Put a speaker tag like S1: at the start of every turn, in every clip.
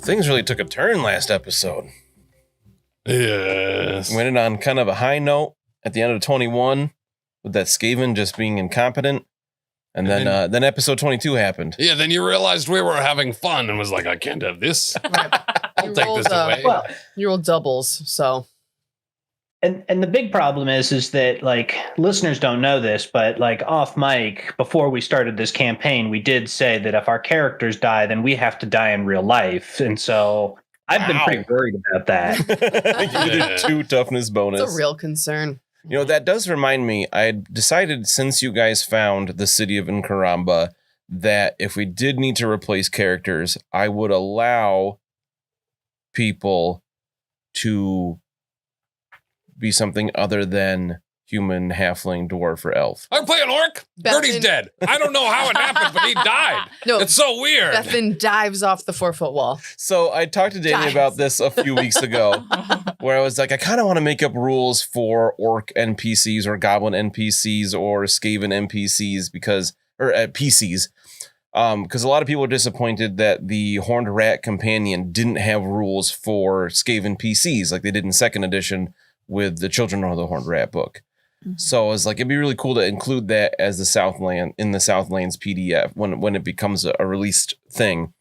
S1: Things really took a turn last episode.
S2: Yes.
S1: Went in on kind of a high note at the end of 21 with that Skaven just being incompetent. And then episode 22 happened.
S2: Yeah, then you realized we were having fun and was like, I can't have this. I'll take this away.
S3: Well,
S4: You rolled doubles, so.
S3: And the big problem is that like listeners don't know this, but like off mic before we started this campaign, we did say that if our characters die, then we have to die in real life. And so I've been pretty worried about that.
S1: You did 2 toughness bonus.
S4: It's a real concern.
S1: You know, that does remind me, I decided since you guys found the city of Nkaramba that if we did need to replace characters, I would allow people to be something other than human, halfling, dwarf, or elf.
S2: I'm playing orc. Gerty's dead. I don't know how it happened, but he died.
S4: No,
S2: It's so weird.
S4: Bethen dives off the 4-foot wall.
S1: So I talked to Danny about this a few weeks ago, where I was like, I kind of want to make up rules for orc NPCs or goblin NPCs or Skaven NPCs because a lot of people are disappointed that the Horned Rat Companion didn't have rules for Skaven PCs like they did in 2nd edition with the Children of the Horned Rat book. Mm-hmm. So I was like, it'd be really cool to include that as the Southlands PDF when it becomes a released thing.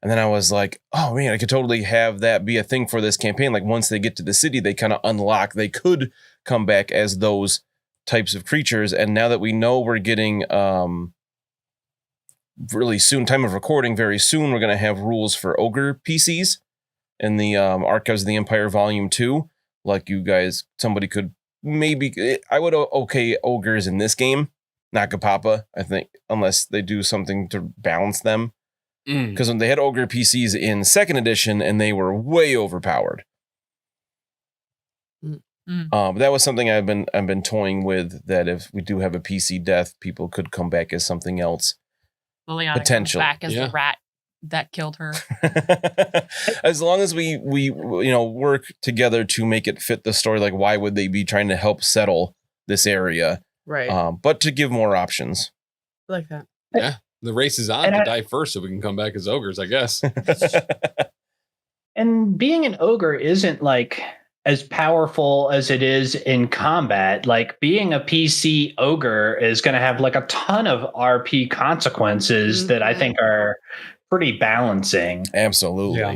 S1: And then I was like, oh man, I could totally have that be a thing for this campaign. Like once they get to the city, they kind of unlock, they could come back as those types of creatures. And now that we know we're getting really soon, time of recording, very soon, we're going to have rules for ogre PCs in the Archives of the Empire Volume 2. Like you guys, somebody could maybe, I would okay ogres in this game, not Kapapa, I think, unless they do something to balance them. Because when they had ogre PCs in 2nd edition and they were way overpowered. That was something I've been toying with, that if we do have a PC death, people could come back as something else.
S5: Liliana
S1: Potential.
S5: comes back as the rat that killed her.
S1: As long as we work together to make it fit the story, like why would they be trying to help settle this area?
S4: Right.
S1: But to give more options.
S4: I like that.
S2: Yeah. The race is on to die first so we can come back as ogres, I guess.
S3: And being an ogre isn't like as powerful as it is in combat. Like being a PC ogre is going to have like a ton of RP consequences that I think are pretty balancing.
S1: Absolutely. Yeah.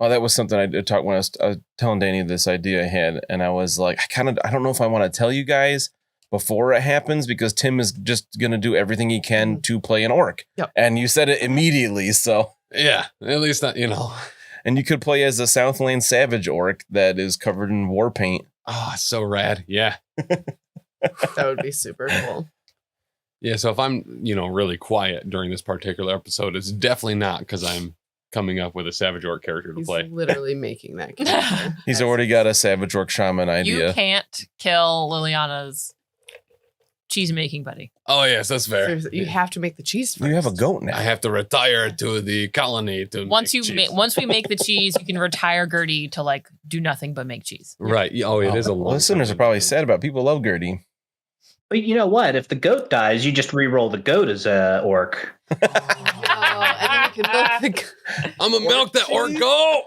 S1: Well, that was something I talked when I was telling Danny this idea I had, and I was like, I don't know if I want to tell you guys before it happens because Tim is just going to do everything he can to play an orc.
S4: Yep.
S1: And you said it immediately, so.
S2: Yeah, at least not,
S1: And you could play as a Southland Savage orc that is covered in war paint.
S2: Oh, so rad. Yeah.
S4: That would be super cool.
S2: Yeah, so if I'm, really quiet during this particular episode, it's definitely not because I'm coming up with a Savage Orc character to play.
S4: He's literally making that character.
S1: He's already got a Savage Orc Shaman idea.
S5: You can't kill Liliana's cheese making buddy.
S2: Oh, yes, that's fair.
S4: Seriously, you have to make the cheese first.
S1: You have a goat now.
S2: I have to retire to the colony to
S5: once we make the cheese, you can retire Gerty to do nothing but make cheese.
S2: Right. Oh, it is a long
S1: listeners are probably sad about people love Gerty.
S3: But you know what? If the goat dies, you just re-roll the goat as a orc.
S4: And then you can milk the
S2: I'm gonna milk that orc goat.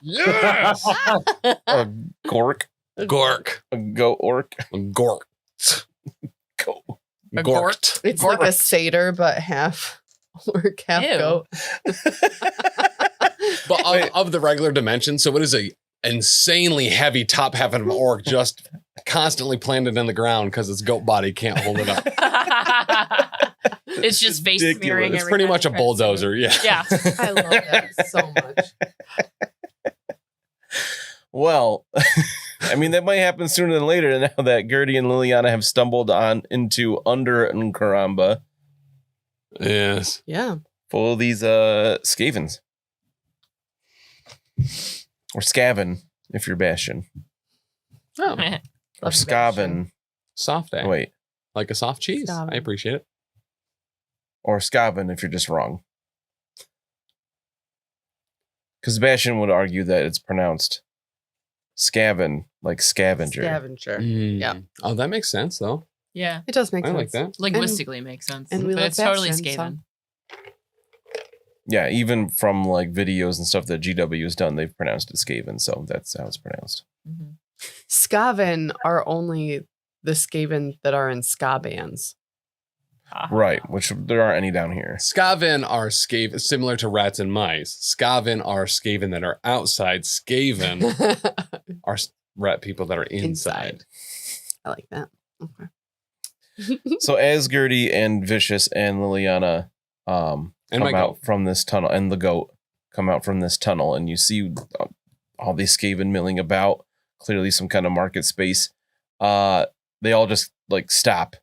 S2: Yes.
S1: A gork.
S2: Gork.
S1: A goat orc.
S2: A gork. Gorked.
S4: It's like a satyr, but half orc, half goat.
S2: But of the regular dimension, so it is a insanely heavy top half of an orc just constantly planted in the ground because its goat body can't hold it up.
S5: It's just face smearing.
S2: It's pretty much a bulldozer. Yeah.
S5: Yeah.
S4: I love that so much.
S1: Well, I mean, that might happen sooner than later now that Gerty and Liliana have stumbled on into under Nkaramba.
S2: Yes.
S4: Yeah.
S1: Full of these scavens. Or scaven, if you're Bastion.
S2: Oh.
S1: Or scaven.
S2: Soft egg.
S1: Wait.
S2: Like a soft cheese.
S4: Scaven.
S2: I appreciate it.
S1: Or scaven if you're just wrong. Because Bastion would argue that it's pronounced scaven, like scavenger.
S4: Scavenger.
S2: Yeah. Oh, that makes sense, though.
S5: Yeah.
S4: It does make
S2: I
S4: sense.
S2: like that.
S5: Linguistically, it makes sense.
S4: And we
S5: but
S4: love
S5: it's totally
S4: Bastion,
S5: Skaven.
S1: Yeah, even from like videos and stuff that GW has done, they've pronounced it Skaven, so that's how it's pronounced.
S5: Mm-hmm.
S4: Skaven are only the Skaven that are in ska bands.
S1: Right, which there aren't any down here.
S2: Skaven are Skaven, similar to rats and mice. Skaven are Skaven that are outside. Skaven are rat people that are inside.
S4: I like that. Okay.
S1: So as Gerty and Vicious and Liliana
S2: And
S1: come
S2: my
S1: out
S2: goat.
S1: from this tunnel, and the goat come out from this tunnel, and you see all these Skaven milling about, clearly some kind of market space. They all just like stop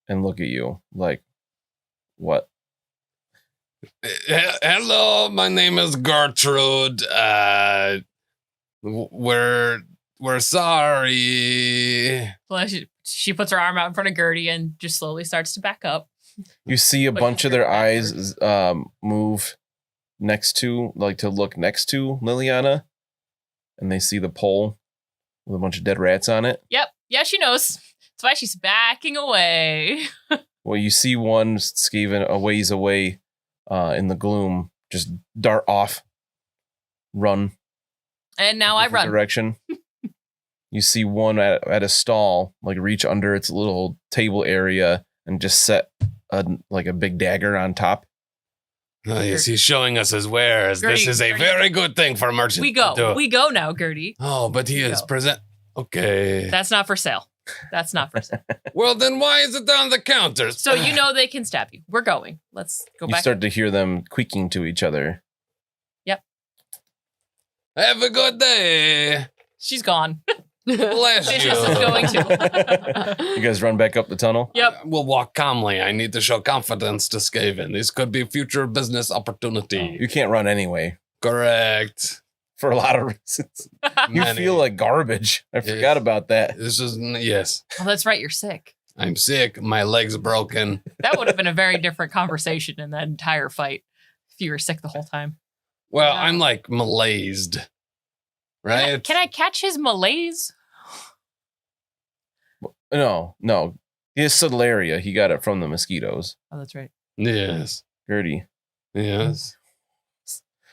S1: and look at you like, what?
S2: Hello, my name is Gertrude. We're sorry.
S5: Well, she puts her arm out in front of Gerty and just slowly starts to back up.
S1: You see a
S5: Like
S1: bunch of their
S5: backwards.
S1: eyes move next to, like to look next to Liliana, and they see the pole with a bunch of dead rats on it.
S5: Yep. Yeah, she knows. That's why she's backing away.
S1: Well, you see one Skaven a ways away in the gloom just dart off, run.
S5: And now I
S1: different
S5: run.
S1: Direction. You see one at a stall, like reach under its little table area and just set a big dagger on top.
S2: Oh, yes, he's showing us his wares.
S5: Gerty,
S2: This is a
S5: Gerty.
S2: very good thing for a merchant.
S5: We go.
S2: to do.
S5: We go now, Gerty.
S2: Oh, but he is
S5: Go.
S2: present. Okay.
S5: That's not for sale. That's not for sale.
S2: Well, then why is it on the counter?
S5: So you know they can stab you. We're going. Let's go
S1: You
S5: back.
S1: start to hear them creaking to each other.
S2: Have a good day.
S5: She's gone.
S2: Bless
S5: Vicious is going
S2: you.
S5: to.
S1: You guys run back up the tunnel.
S5: Yep.
S2: We'll walk calmly. I need to show confidence to Skaven. This could be future business opportunity.
S1: You can't run anyway
S2: Correct.
S1: for a lot of reasons. You
S2: Many.
S1: feel like garbage. I
S2: Yeah.
S1: forgot about that.
S2: This is yes.
S5: Oh, that's right. You're sick.
S2: I'm sick. My leg's broken.
S5: That would have been a very different conversation in that entire fight if you were sick the whole time.
S2: Well,
S5: Yeah.
S2: I'm like malaised. Right?
S5: Can I catch his malaise?
S1: No. His Solaria, he got it from the mosquitoes.
S5: Oh, that's right.
S2: Yes.
S1: Gertie.
S2: Yes.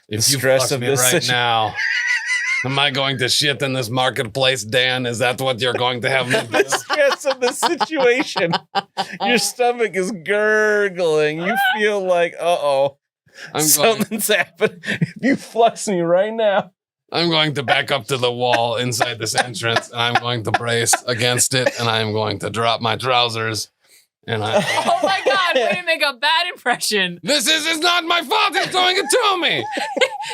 S1: The
S2: If you
S1: stress
S2: flush
S1: of
S2: me
S1: this
S2: right
S1: situ-
S2: now, am I going to shit in this marketplace, Dan? Is that what you're going to have me do?
S1: The stress of the situation. Your stomach is gurgling. You feel like, uh-oh, something's happened. If you flux me right now.
S2: I'm going to back up to the wall inside this entrance, and I'm going to brace against it, and I'm going to drop my trousers. And
S5: Oh my God, way to make a bad impression.
S2: This is not my fault. He's doing it to me.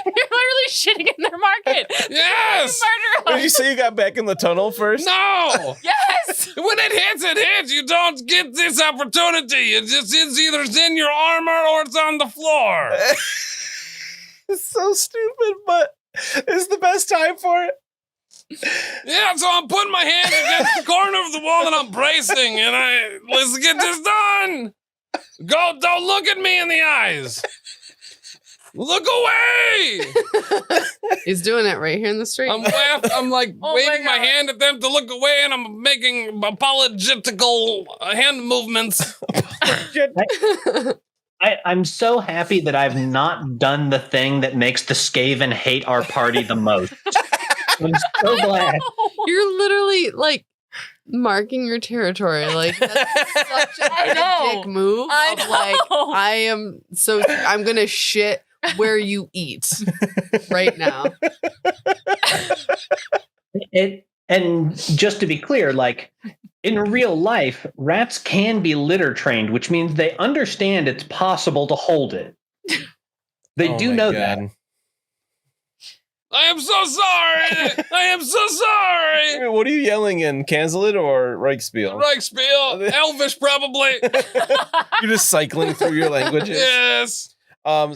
S5: You're literally shitting in their market.
S2: Yes.
S5: Murder
S1: Did you say you got back in the tunnel first?
S2: No.
S5: Yes.
S2: When it hits. You don't get this opportunity. It's either in your armor or it's on the floor.
S1: It's so stupid, but it's the best time for it.
S2: Yeah, so I'm putting my hand against the corner of the wall and I'm bracing and let's get this done. Don't look at me in the eyes. Look away.
S4: He's doing it right here in the street.
S2: I'm like
S5: Oh my
S2: waving my
S5: God.
S2: hand at them to look away and I'm making apologetical hand movements.
S3: I'm so happy that I've not done the thing that makes the Skaven hate our party the most. I'm so glad.
S4: You're literally like marking your territory. Like that's such a
S5: I know.
S4: dick move.
S5: I
S4: of,
S5: know.
S4: like I'm gonna shit where you eat right now.
S3: And just to be clear, like in real life, rats can be litter trained, which means they understand it's possible to hold it. They
S1: Oh
S3: do
S1: my
S3: know
S1: God.
S3: that.
S2: I am so sorry. I am so sorry.
S1: Wait, what are you yelling in? Cancel it or Reichspiel?
S2: Reichspiel, Elvish probably.
S1: You're just cycling through your languages.
S2: Yes.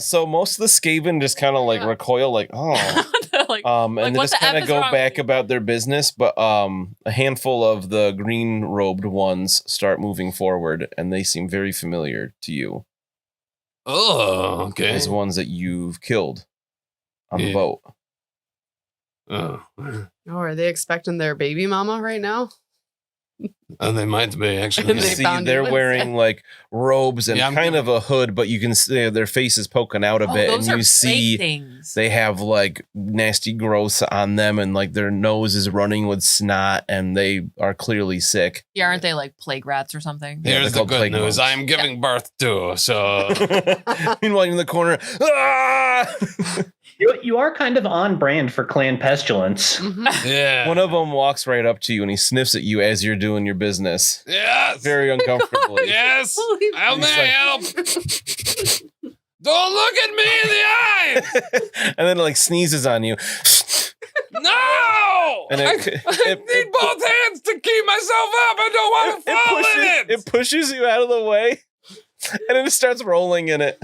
S1: So most of the Skaven just kind of like
S5: Yeah.
S1: recoil, like, oh.
S5: Like,
S1: And
S5: Like,
S1: they
S5: what
S1: just
S5: the F
S1: kind of
S5: is
S1: go
S5: wrong
S1: back
S5: with you?
S1: about their business. But a handful of the green robed ones start moving forward, and they seem very familiar to you
S2: Oh, okay.
S1: as ones that you've killed on the
S2: Yeah.
S1: boat.
S2: Oh.
S4: Oh, are they expecting their baby mama right now?
S2: They might be, actually.
S4: And
S1: You
S4: they
S1: see
S4: found
S1: they're
S4: you
S1: wearing like robes and
S2: Yeah, I'm
S1: kind
S2: gonna-
S1: of a hood, but you can see their faces poking out a bit,
S5: those
S1: and
S5: are
S1: you see
S5: plague things.
S1: they have like nasty growths on them, and like their nose is running with snot, and they are clearly sick.
S5: Yeah, aren't they like plague rats or something?
S1: Yeah,
S2: Here's
S1: they're
S2: the
S1: called
S2: good
S1: plague
S2: news.
S1: monks.
S2: I am giving birth too, so...
S1: Meanwhile, in the corner, ah!
S3: You are kind of on brand for Clan Pestilence.
S4: Mhm.
S2: Yeah.
S1: One of them walks right up to you and he sniffs at you as you're doing your business,
S2: Yes.
S1: very uncomfortably.
S2: Yes.
S4: Holy
S2: How may
S1: He's
S2: I
S1: like-
S2: help? Don't look at me in the eyes.
S1: And then like sneezes on you.
S2: No.
S1: And
S2: I
S1: it
S2: need both hands to keep myself up. I don't want to fall in it.
S1: it pushes you out of the way, and then it starts rolling in it.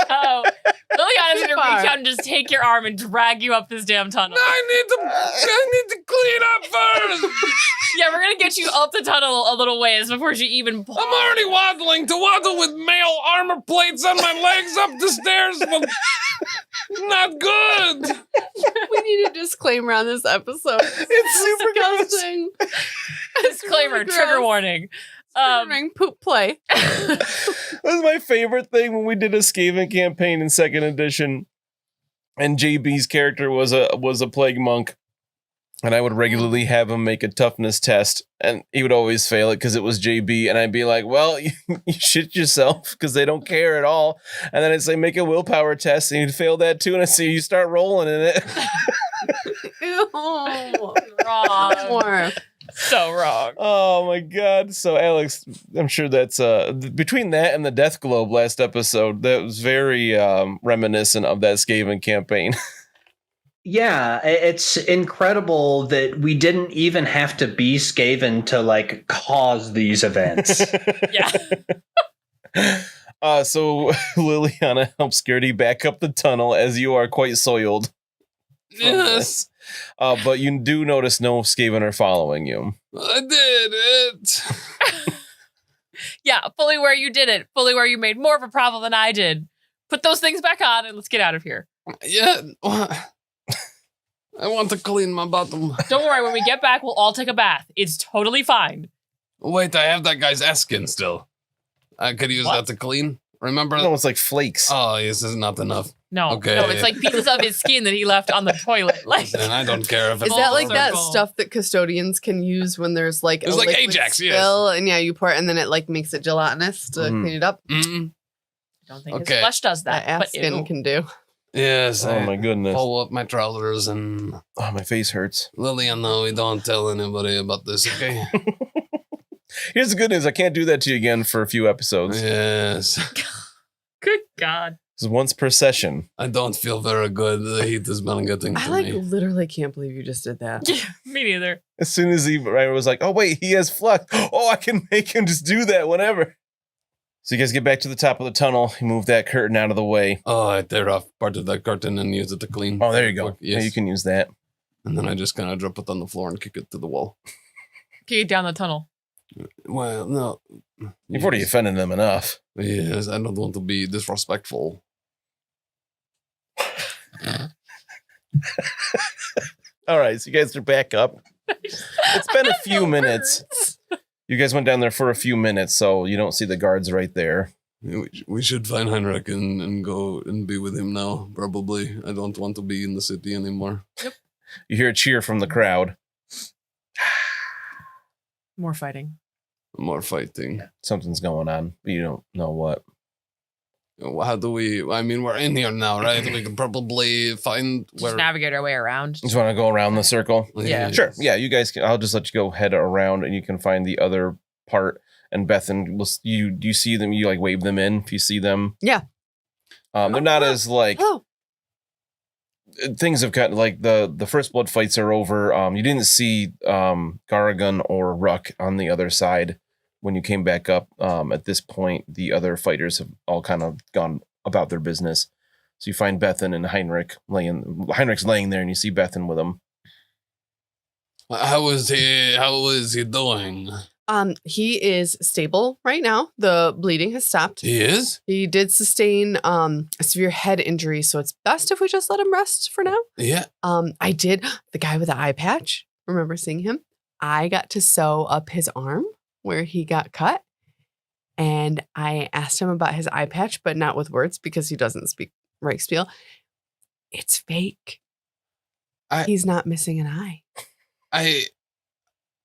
S5: No. Liliana's gonna
S4: Far.
S5: reach out and just take your arm and drag you up this damn tunnel.
S2: I need to clean up first.
S5: Yeah, we're gonna get you up the tunnel a little ways before she even.
S2: I'm already waddling. To waddle with mail armor plates on my legs up the stairs. Well, not good.
S4: We need a disclaimer on this episode.
S1: It's super gross.
S4: disgusting.
S5: Disclaimer:
S4: really
S5: trigger
S4: gross.
S5: warning.
S4: During poop play.
S1: That was my favorite thing when we did a Skaven campaign in second edition, and JB's character was a plague monk, and I would regularly have him make a toughness test, and he would always fail it because it was JB, and I'd be like, "Well, you shit yourself," because they don't care at all. And then I'd say, "Make a willpower test," and he'd fail that too, and I say, "You start rolling in it."
S4: Ew.
S5: Wrong.
S4: More.
S5: So wrong.
S1: Oh my god! So Alex, I'm sure that's between that and the Death Globe last episode, that was very reminiscent of that Skaven campaign.
S3: Yeah, it's incredible that we didn't even have to be Skaven to like cause these events.
S5: Yeah.
S1: So Liliana helps Gerty back up the tunnel as you are quite soiled. from
S2: Yes,
S1: this. But you do notice no Skaven are following you.
S2: I did it.
S5: Yeah, fully where you did it. Fully where you made more of a problem than I did. Put those things back on and let's get out of here.
S2: Yeah. I want to clean my bottom.
S5: Don't worry, when we get back, we'll all take a bath. It's totally fine.
S2: Wait, I have that guy's ass skin still. I could use
S5: What?
S2: that to clean. Remember?
S1: No, it's like flakes.
S2: Oh, yes, this is not enough.
S5: No,
S2: Okay.
S5: no, it's like pieces of his skin that he left on the toilet. Like,
S2: And I don't care if it's
S4: Is that like that
S5: Circle.
S4: stuff that custodians can use when there's like
S2: It's
S4: a
S2: like
S4: liquid
S2: Ajax, yes.
S4: spill, and yeah, you pour it and then it like makes it gelatinous to
S1: Mm.
S4: clean it up?
S2: Mm-mm.
S5: I don't think
S2: Okay.
S5: his flesh does that.
S4: That ass
S5: but
S4: skin
S5: ew.
S4: can do.
S2: Yes.
S1: Oh my goodness.
S2: Pull up my trousers and
S1: Oh, my face hurts.
S2: Lillian, no, we don't tell anybody about this, okay?
S1: Here's the good news. I can't do that to you again for a few episodes.
S2: Yes.
S5: Good God.
S1: This is once per session.
S2: I don't feel very good. The heat has been getting to
S4: I like
S2: me.
S4: literally can't believe you just did that.
S5: Yeah, me neither.
S1: As soon as I was like, oh, wait, he has flux. Oh, I can make him just do that whenever. So you guys get back to the top of the tunnel. You move that curtain out of the way.
S2: Oh, I tear off part of that curtain and use it to clean.
S1: Oh, there you go.
S2: Yes.
S1: Yeah, you can use that.
S2: And then I just kind of drop it on the floor and kick it to the wall.
S5: Kick it down the tunnel.
S2: Well, no.
S1: You've already offended them enough.
S2: Yes, I don't want to be disrespectful.
S1: All right, so you guys are back up. It's been a few minutes. You guys went down there for a few minutes, so you don't see the guards right there.
S2: We should find Heinrik and go and be with him now, probably. I don't want to be in the city anymore.
S1: You hear a cheer from the crowd.
S5: More fighting.
S2: More fighting.
S1: Something's going on, but you don't know what.
S2: How do we... I mean, we're in here now, right? We can probably find
S5: Just
S2: where...
S5: navigate our way around.
S1: Just want to go around the circle?
S5: Yeah.
S1: Sure. Yeah, you guys can. I'll just let you go head around, and you can find the other part. And Bethen, you see them? You like wave them in if you see them.
S4: Yeah.
S1: They're not as like
S4: Oh,
S1: things have got like the first blood fights are over. You didn't see Garrigan or Ruck on the other side when you came back up. At this point, the other fighters have all kind of gone about their business. So you find Bethen and Heinrik Heinrik's laying there, and you see Bethen with him.
S2: How is he doing?
S4: he is stable right now. The bleeding has stopped.
S2: He is?
S4: He did sustain a severe head injury, so it's best if we just let him rest for now.
S2: Yeah.
S4: I did the guy with the eye patch. Remember seeing him? I got to sew up his arm where he got cut. And I asked him about his eye patch, but not with words because he doesn't speak Reichspiel. It's fake. He's not missing an eye.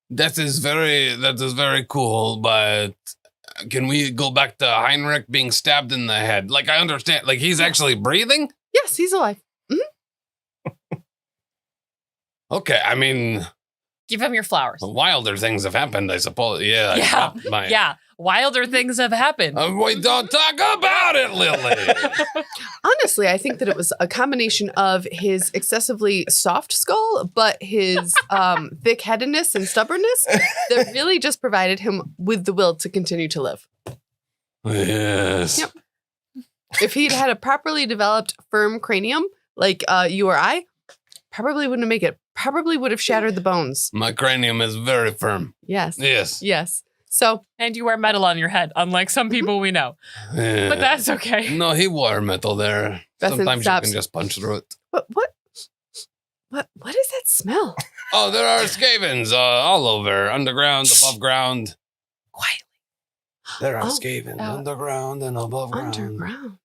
S2: That is very cool, but can we go back to Heinrik being stabbed in the head? Like, I understand, like, he's actually breathing?
S4: Yes, he's alive.
S2: Okay, I mean...
S5: Give him your flowers.
S2: Wilder things have happened, I suppose. Yeah.
S5: Yeah. Wilder things have happened.
S2: We don't talk about it, Lily.
S4: Honestly, I think that it was a combination of his excessively soft skull, but his thick-headedness and stubbornness that really just provided him with the will to continue to live.
S2: Yes.
S4: Yep. If he'd had a properly developed, firm cranium, like you or I, probably wouldn't make it. Probably would have shattered the bones.
S2: My cranium is very firm.
S4: Yes.
S2: Yes.
S4: So.
S5: And you wear metal on your head, unlike some people we know.
S2: Yeah.
S5: But that's okay.
S2: No, he wore metal there.
S4: Bethen
S2: Sometimes
S4: stops.
S2: you can just punch through it.
S4: What is that smell?
S2: Oh, there are scavens all over, underground, above ground.
S5: Quietly.
S2: There are scavens underground and above ground.
S4: Underground.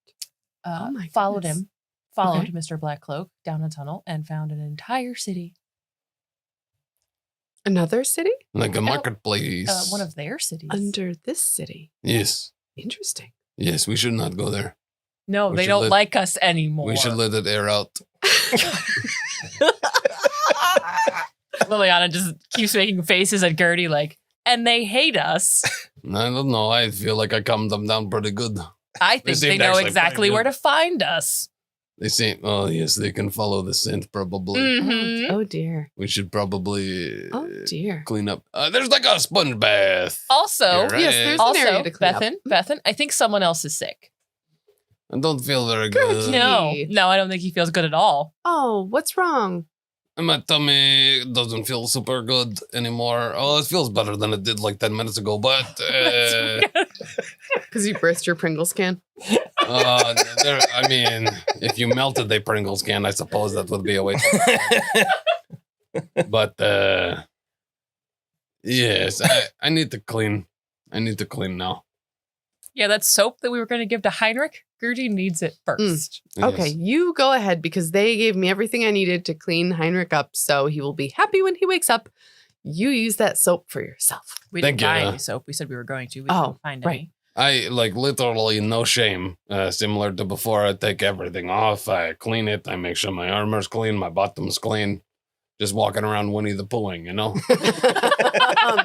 S4: Oh my
S5: Followed
S4: goodness.
S5: him. Followed Mr. Blackcloak down a tunnel and found an entire city.
S4: Another city?
S2: Like a marketplace.
S5: One of their cities.
S4: Under this city.
S2: Yes.
S4: Interesting.
S2: Yes, we should not go there.
S5: No,
S2: We
S5: they
S2: should
S5: don't
S2: let-
S5: like us anymore.
S2: We should let it air out.
S5: Liliana just keeps making faces at Gerty like, and they hate us.
S2: I don't know. I feel like I calmed them down pretty good.
S5: I think they
S2: seemed
S5: know
S2: actually
S5: exactly
S2: pretty
S5: where
S2: good.
S5: to find us.
S2: They say, oh, yes, they can follow the scent probably.
S5: Mhm.
S4: Oh dear.
S2: We should probably
S4: Oh dear.
S2: clean up. There's like a sponge bath.
S5: Also,
S2: You're
S4: Yes,
S2: right.
S4: there's an area to clean up.
S5: Bethen, I think someone else is sick.
S2: I don't feel very good.
S5: No, I don't think he feels good at all.
S4: Oh, what's wrong?
S2: My tummy doesn't feel super good anymore. Oh, it feels better than it did like 10 minutes ago, but
S4: Because you burst your Pringles can.
S2: I mean, if you melted the Pringles can, I suppose that would be a way. But yes, I need to clean. I need to clean now.
S5: Yeah, that soap that we were going to give to Heinrik, Gerty needs it first.
S4: Okay,
S2: Yes.
S4: you go ahead because they gave me everything I needed to clean Heinrich up, so he will be happy when he wakes up. You use that soap for yourself.
S5: We
S2: Thank
S5: didn't buy
S2: you.
S5: any soap. We said we were going to. We
S4: Oh,
S5: didn't find
S4: right.
S5: any.
S2: I like literally no shame. Similar to before, I take everything off. I clean it. I make sure my armor's clean, my bottom's clean. Just walking around Winnie the Poohing, you know?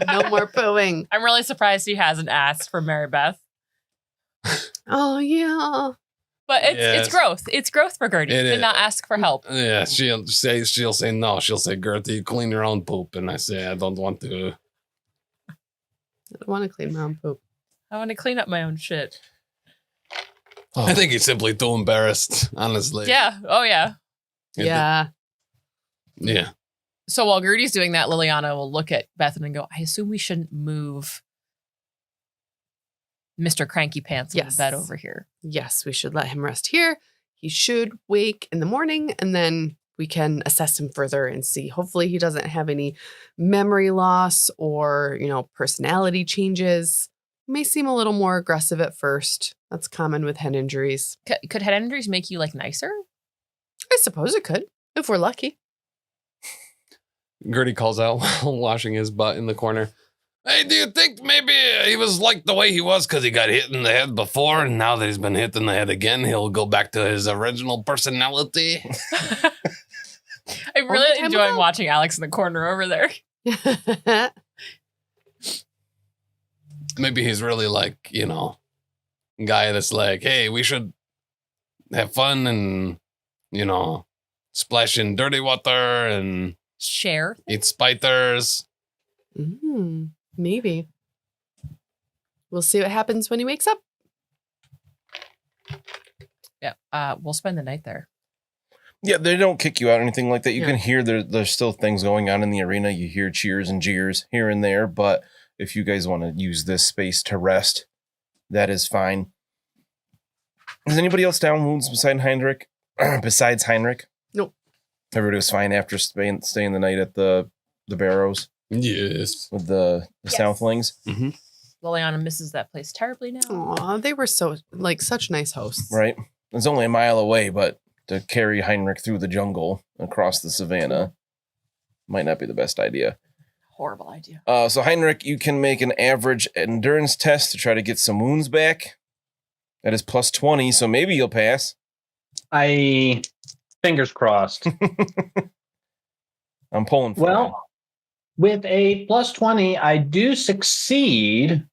S4: No more pooing.
S5: I'm really surprised he hasn't asked for Mary Beth.
S4: Oh, yeah.
S5: But it's
S2: Yes.
S5: growth. It's growth for Gerty.
S2: It
S5: He
S2: is.
S5: did not ask for help.
S2: Yeah, she'll say no. She'll say, Gerty, clean your own poop. And I say, I don't want to.
S4: I don't want to clean my own poop.
S5: I want to clean up my own shit.
S2: I think he's simply too embarrassed, honestly.
S5: Yeah. Oh, yeah.
S4: Yeah.
S2: Yeah.
S5: So while Gerty's doing that, Liliana will look at Bethen and go, I assume we shouldn't move Mr. Cranky Pants in
S4: Yes.
S5: the bed over here.
S4: Yes, we should let him rest here. He should wake in the morning, and then we can assess him further and see. Hopefully he doesn't have any memory loss or, personality changes. May seem a little more aggressive at first. That's common with head injuries.
S5: Could head injuries make you nicer?
S4: I suppose it could, if we're lucky.
S2: Gertie calls out while washing his butt in the corner. Hey, do you think maybe he was like the way he was because he got hit in the head before, and now that he's been hit in the head again, he'll go back to his original personality?
S5: I'm really
S4: time
S5: enjoying
S4: ago?
S5: watching Alex in the corner over there.
S2: Maybe he's really guy that's like, hey, we should have fun and, splash in dirty water and
S5: Share.
S2: eat spiders.
S4: Maybe. We'll see what happens when he wakes up.
S5: Yeah. We'll spend the night there.
S1: Yeah, they don't kick you out or anything like that. You
S4: Yeah.
S1: can hear there's still things going on in the arena. You hear cheers and jeers here and there, but if you guys want to use this space to rest, that is fine. Is anybody else down wounds besides Heinrich? Besides Heinrich?
S4: Nope.
S1: Everybody was fine after staying the night at the Barrows.
S2: Yes.
S1: with the
S5: Yes.
S1: Southlands.
S2: Mm-hmm.
S5: Liliana misses that place terribly now.
S4: Aw, they were such nice hosts.
S1: Right. It's only a mile away, but to carry Heinrik through the jungle across the savannah might not be the best idea.
S5: Horrible idea.
S1: So Heinrik, you can make an average endurance test to try to get some wounds back. That is plus 20, so maybe you'll pass.
S3: Fingers crossed.
S1: I'm pulling for you.
S3: Well, with a plus 20, I do succeed.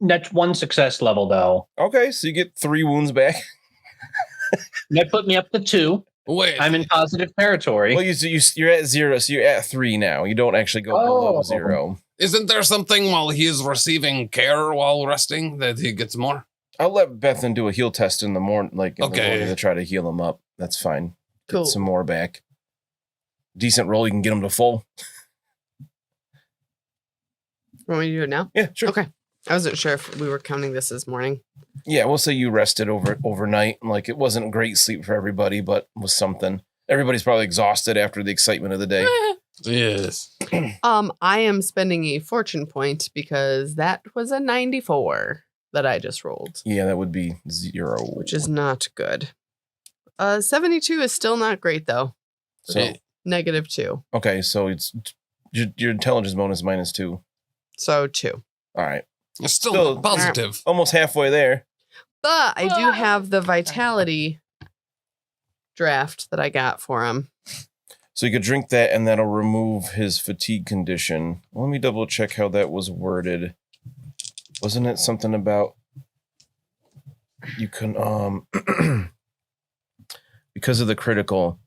S3: That's one success level, though.
S1: Okay, so you get 3 wounds back.
S3: That put me up to 2.
S2: Wait.
S3: I'm in positive territory.
S1: Well, you're at 0, so you're at 3 now. You don't actually go below 0.
S2: Isn't there something while he is receiving care while resting that he gets more?
S1: I'll let Bethen do a heal test in the morning, the
S2: Okay.
S1: morning to try to heal him up. That's fine.
S4: Cool.
S1: Get some more back. Decent roll, you can get him to full.
S4: Want me to do it now?
S1: Yeah, sure.
S4: Okay. I wasn't sure if we were counting this as morning.
S1: Yeah, we'll say you rested overnight. Like, it wasn't a great sleep for everybody, but it was something. Everybody's probably exhausted after the excitement of the day.
S2: Yes.
S4: I am spending a fortune point because that was a 94 that I just rolled,
S1: Yeah, that would be 0.
S4: which is not good. 72 is still not great though.
S1: so.
S4: -2.
S1: Okay, so it's your intelligence bonus -2.
S4: So 2.
S1: All right,
S2: It's still
S1: Still-
S2: positive.
S1: almost halfway there.
S4: But I do have the vitality draft that I got for him.
S1: So you could drink that, and that'll remove his fatigue condition. Let me double check how that was worded. Wasn't it something about you can because of the critical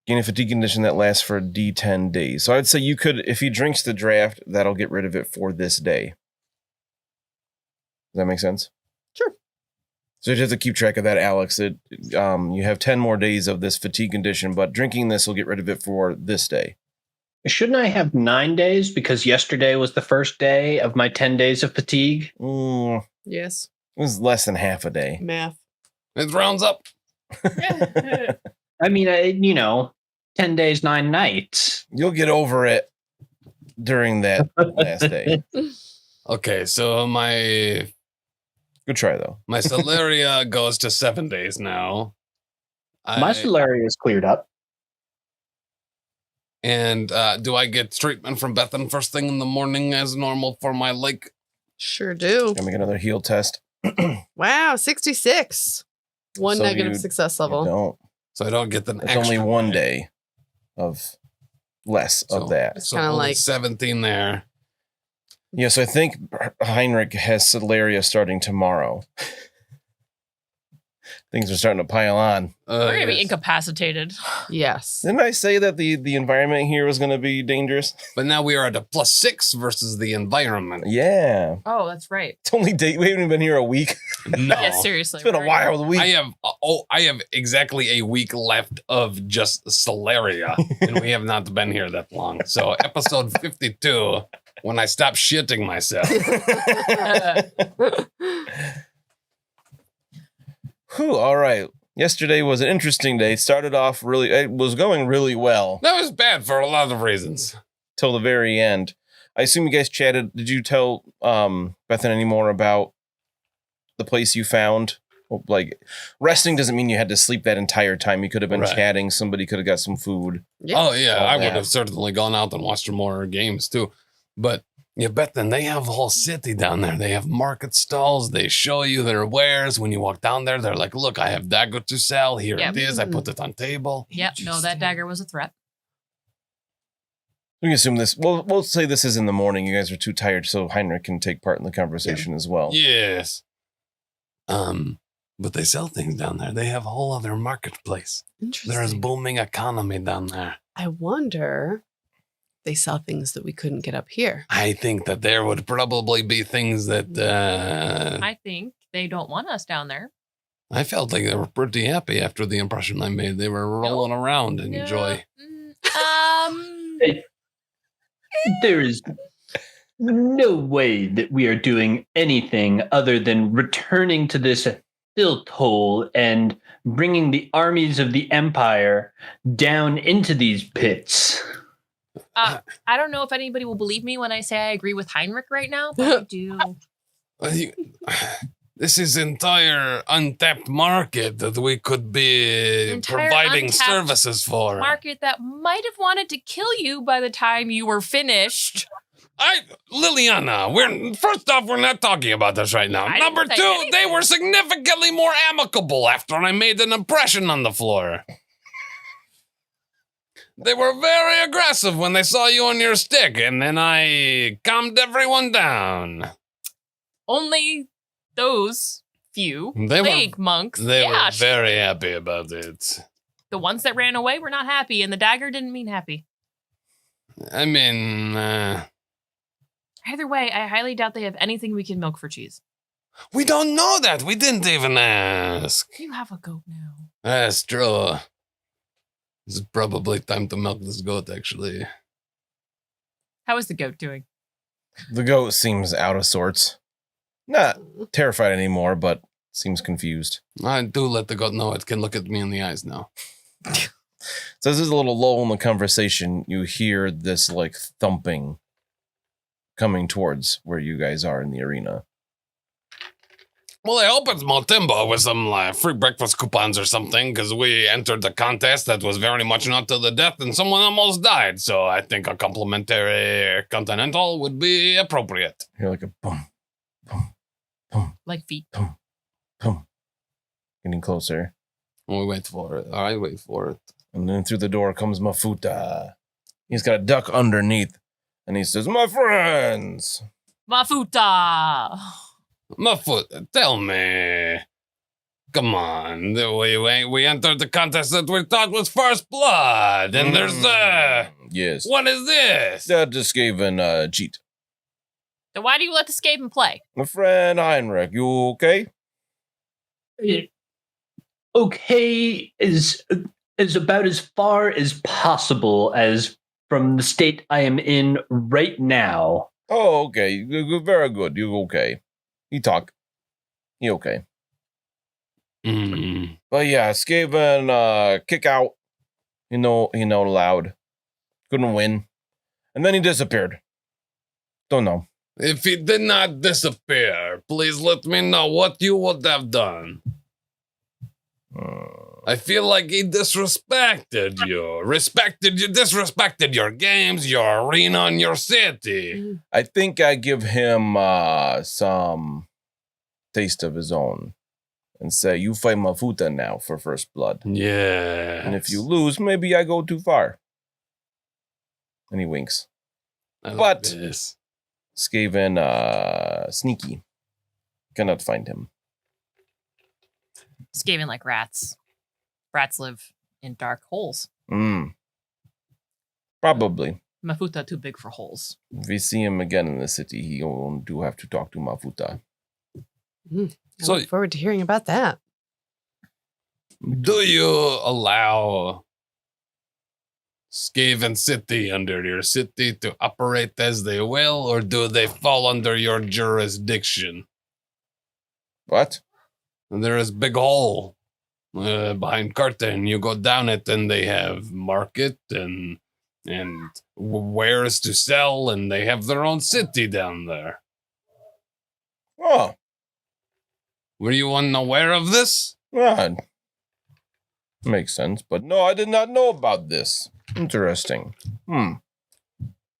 S1: gain a fatigue condition that lasts for a D10 days. So I'd say you could, if he drinks the draft, that'll get rid of it for this day. Does that make sense?
S4: Sure.
S1: So you just have to keep track of that, Alex. You have 10 more days of this fatigue condition, but drinking this will get rid of it for this day.
S3: Shouldn't I have 9 days? Because yesterday was the first day of my 10 days of fatigue.
S1: It
S4: Yes.
S1: was less than half a day.
S4: Math.
S2: It rounds up.
S3: I mean, 10 days, 9 nights.
S1: You'll get over it during that last day.
S2: Okay, so my
S1: Good try, though.
S2: Celeria goes to 7 days now.
S3: My Celeria is cleared up.
S2: And do I get treatment from Bethen first thing in the morning as normal for my lake?
S4: Sure do.
S1: Gonna make another heal test.
S4: Wow, 66. One
S1: So
S4: negative
S1: you-
S4: success
S1: You
S4: level.
S1: don't.
S2: So I don't get the
S1: It's
S2: extra
S1: only 1 day of less of that.
S2: So
S4: Kinda
S2: only
S4: like-
S2: 17 there.
S1: Yeah, so I think Heinrik has Celeria starting tomorrow. Things are starting to pile on.
S5: We're gonna be
S2: Yes.
S5: incapacitated.
S4: Yes.
S1: Didn't I say that the environment here was going to be dangerous?
S2: But now we are at a +6 versus the environment.
S1: Yeah.
S5: Oh, that's right.
S1: It's only day. We haven't even been here a week.
S2: No.
S5: Yeah, seriously.
S1: It's been a
S5: we're-
S1: while. The week.
S2: I have exactly a week left of just Celeria, and we have not been here that long. So episode 52, when I stop shitting myself.
S1: Whew, all right. Yesterday was an interesting day. Started off it was going really well
S2: That was bad for a lot of reasons.
S1: till the very end. I assume you guys chatted. Did you tell Bethen any more about the place you found? Well, like, resting doesn't mean you had to sleep that entire time. You could have been
S2: Right.
S1: chatting. Somebody could have got some food.
S4: Yeah.
S2: Oh, yeah.
S1: All
S2: I would
S1: that.
S2: have certainly gone out and watched more games, too. But you bet then they have a whole city down there. They have market stalls. They show you their wares. When you walk down there, they're like, look, I have dagger to sell. Here
S5: Yep.
S2: it is. I put it on table.
S5: Yep. No, that dagger was a threat.
S1: We can assume this. We'll say this is in the morning. You guys are too tired, so Heinrich can take part in the conversation as well.
S2: Yes. But they sell things down there. They have a whole other marketplace.
S4: Interesting.
S2: There's booming economy down there.
S4: I wonder they sell things that we couldn't get up here.
S2: I think that there would probably be things that
S5: I think they don't want us down there.
S2: I felt like they were pretty happy after the impression I made. They were rolling around in
S5: Yeah.
S2: joy.
S3: There is no way that we are doing anything other than returning to this filth hole and bringing the armies of the Empire down into these pits.
S5: I don't know if anybody will believe me when I say I agree with Heinrik right now, but I do.
S2: This is entire untapped market that we could be
S5: Entire
S2: providing
S5: untapped
S2: services for.
S5: Market that might have wanted to kill you by the time you were finished.
S2: Liliana, first off, we're not talking about this right now.
S5: I
S2: Number
S5: didn't say
S2: two, they
S5: anything.
S2: were significantly more amicable after I made an impression on the floor. They were very aggressive when they saw you on your stick, and then I calmed everyone down.
S5: Only those few plague monks.
S2: They were very happy about it.
S5: The ones that ran away were not happy, and the dagger didn't mean happy.
S2: I mean,
S5: Either way, I highly doubt they have anything we can milk for cheese.
S2: we don't know that. We didn't even ask.
S5: You have a goat now.
S2: That's true. It's probably time to milk this goat, actually.
S5: How is the goat doing?
S1: The goat seems out of sorts. Not terrified anymore, but seems confused.
S2: I do let the goat know it can look at me in the eyes now.
S1: So this is a little lull in the conversation. You hear this like thumping coming towards where you guys are in the arena.
S2: Well, I hope it's Motimbo with some free breakfast coupons or something, because we entered the contest that was very much not to the death, and someone almost died. So I think a complimentary continental would be appropriate.
S1: You're like a boom, boom, boom,
S5: Like feet.
S1: boom, boom. Getting closer.
S2: We wait for it. I wait for it.
S1: And then through the door comes Mafuta. He's got a duck underneath. And he says, "My friends."
S5: Mafuta!
S2: My foot, tell me. Come on. We entered the contest that we thought was first blood. And there's
S1: Yes.
S2: what is this?
S1: That just gave an cheat.
S5: Then why do you let the Skaven play?
S1: My friend Heinrik, you okay?
S3: Okay is about as far as possible as from the state I am in right now.
S1: Oh, okay. You very good. You okay. He talk. He okay.
S2: Mm.
S1: But yeah, Skaven kick out. He no loud. Couldn't win. And then he disappeared. Don't know.
S2: If he did not disappear, please let me know what you would have done. I feel like he disrespected you. Disrespected your games, your arena, and your city.
S1: I think I give him some taste of his own and say, you fight Mafuta now for first blood.
S2: Yeah.
S1: And if you lose, maybe I go too far. And he winks. But
S2: this.
S1: Skaven sneaky. Cannot find him.
S5: Skaven like rats. Rats live in dark holes.
S1: Probably.
S5: Mafuta too big for holes.
S1: If we see him again in the city, he will do have to talk to Mafuta.
S4: I
S2: So-
S4: look forward to hearing about that.
S2: Do you allow Skaven City under your city to operate as they will, or do they fall under your jurisdiction?
S1: What?
S2: There is big hole behind curtain. You go down it, and they have market and wares to sell, and they have their own city down there.
S1: Oh,
S2: Were you unaware of this?
S1: right. Makes sense, but no, I did not know about this. Interesting.